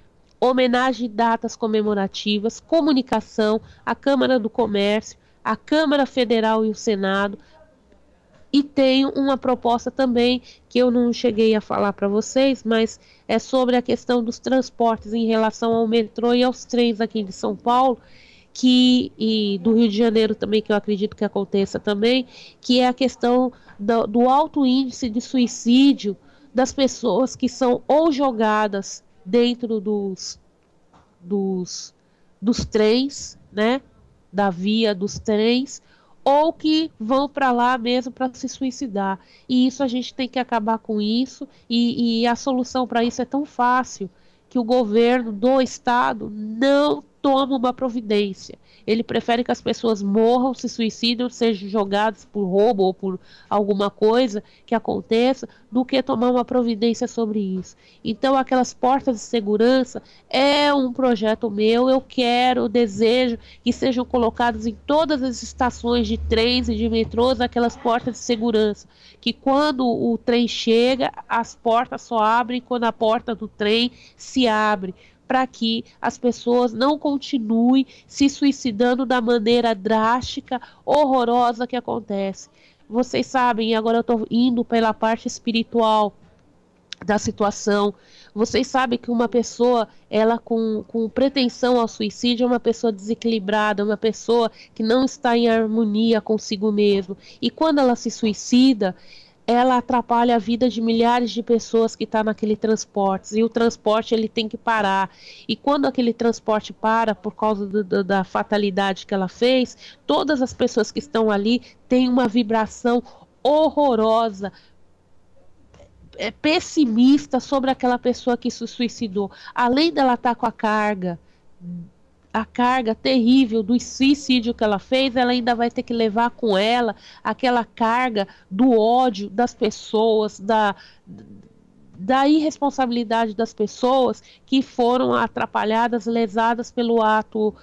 homenagem e datas comemorativas, comunicação, a Câmara do Comércio, a Câmara Federal e o Senado. E tenho uma proposta também, que eu não cheguei a falar para vocês, mas é sobre a questão dos transportes em relação ao metrô e aos trens aqui de São Paulo, e do Rio de Janeiro também, que eu acredito que aconteça também, que é a questão do alto índice de suicídio das pessoas que são ou jogadas dentro dos trens, né? Da via dos trens, ou que vão para lá mesmo para se suicidar. E isso a gente tem que acabar com isso, e a solução para isso é tão fácil que o governo do estado não toma uma providência. Ele prefere que as pessoas morram, se suicidem, sejam jogadas por roubo ou por alguma coisa que aconteça, do que tomar uma providência sobre isso. Então, aquelas portas de segurança é um projeto meu, eu quero, eu desejo que sejam colocadas em todas as estações de trens e de metrôs aquelas portas de segurança, que quando o trem chega, as portas só abrem quando a porta do trem se abre, para que as pessoas não continuem se suicidando da maneira drástica, horrorosa que acontece. Vocês sabem, agora eu estou indo pela parte espiritual da situação. Vocês sabem que uma pessoa, ela com pretensão ao suicídio, é uma pessoa desequilibrada, uma pessoa que não está em harmonia consigo mesmo. E quando ela se suicida, ela atrapalha a vida de milhares de pessoas que estão naquele transporte, e o transporte ele tem que parar, e quando aquele transporte para por causa da fatalidade que ela fez, todas as pessoas que estão ali têm uma vibração horrorosa, pessimista sobre aquela pessoa que se suicidou, além dela estar com a carga terrível do suicídio que ela fez, ela ainda vai ter que levar com ela aquela carga do ódio das pessoas, da irresponsabilidade das pessoas que foram atrapalhadas, lesadas pelo ato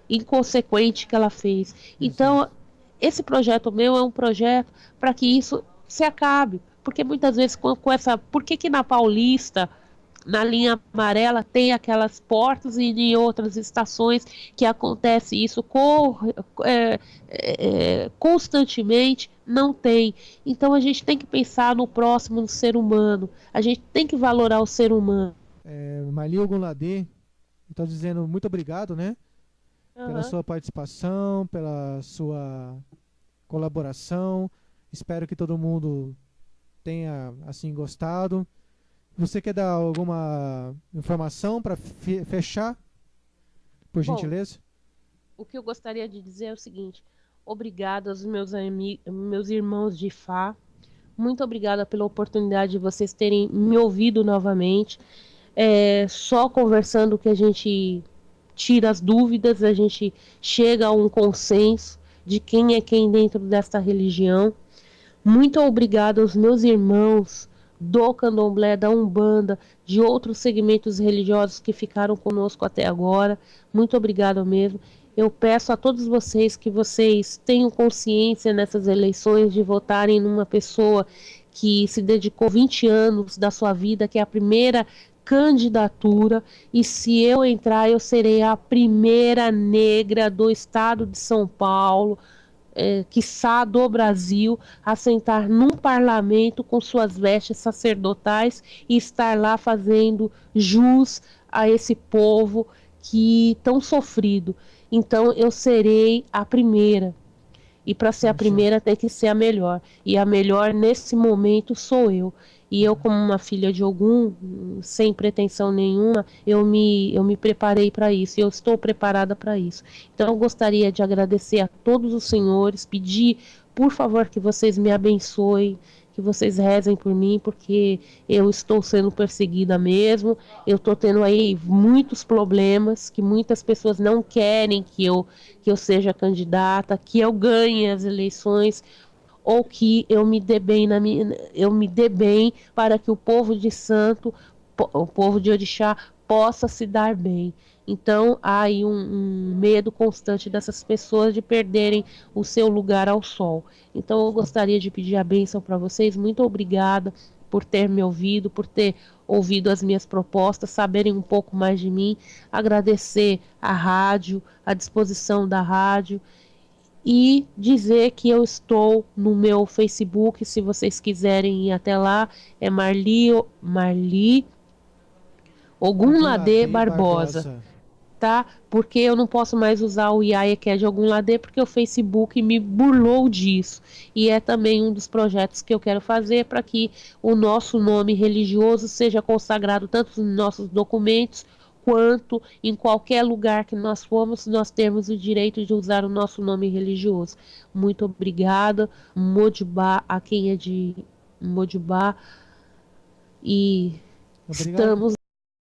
inconsequente que ela fez. Então, esse projeto meu é um projeto para que isso se acabe, porque muitas vezes com essa... Por que na Paulista, na linha amarela, tem aquelas portas, e em outras estações que acontece isso constantemente, não tem. Então a gente tem que pensar no próximo, no ser humano. A gente tem que valorar o ser humano. Marli Ogunlade está dizendo muito obrigado, né? Pela sua participação, pela sua colaboração. Espero que todo mundo tenha assim gostado. Você quer dar alguma informação para fechar, por gentileza? O que eu gostaria de dizer é o seguinte: obrigado aos meus irmãos de Fá. Muito obrigada pela oportunidade de vocês terem me ouvido novamente. Só conversando que a gente tira as dúvidas, a gente chega a um consenso de quem é quem dentro desta religião. Muito obrigada aos meus irmãos do Candomblé, da Umbanda, de outros segmentos religiosos que ficaram conosco até agora. Muito obrigada mesmo. Eu peço a todos vocês que vocês tenham consciência nessas eleições de votarem numa pessoa que se dedicou 20 anos da sua vida, que é a primeira candidatura, e se eu entrar, eu serei a primeira negra do estado de São Paulo, quiçá do Brasil, a sentar num parlamento com suas vestes sacerdotais e estar lá fazendo jus a esse povo que tão sofrido. Então eu serei a primeira, e para ser a primeira tem que ser a melhor, e a melhor nesse momento sou eu. E eu, como uma filha de Ogum, sem pretensão nenhuma, eu me preparei para isso, e eu estou preparada para isso. Então eu gostaria de agradecer a todos os senhores, pedir, por favor, que vocês me abençoem, que vocês rezem por mim, porque eu estou sendo perseguida mesmo, eu estou tendo aí muitos problemas, que muitas pessoas não querem que eu seja candidata, que eu ganhe as eleições, ou que eu me dê bem para que o povo de santo, o povo de Orixá, possa se dar bem. Então há aí um medo constante dessas pessoas de perderem o seu lugar ao sol. Então eu gostaria de pedir a bênção para vocês. Muito obrigada por ter me ouvido, por ter ouvido as minhas propostas, saberem um pouco mais de mim. Agradecer a rádio, a disposição da rádio, e dizer que eu estou no meu Facebook, se vocês quiserem ir até lá, é Marli Ogunlade Barbosa. tá? Porque eu não posso mais usar o Iaia, que é de algum ladê, porque o Facebook me burlou disso. E é também um dos projetos que eu quero fazer para que o nosso nome religioso seja consagrado tanto nos nossos documentos, quanto em qualquer lugar que nós formos, nós temos o direito de usar o nosso nome religioso. Muito obrigada, Modibá, a quem é de Modibá, e Obrigado. estamos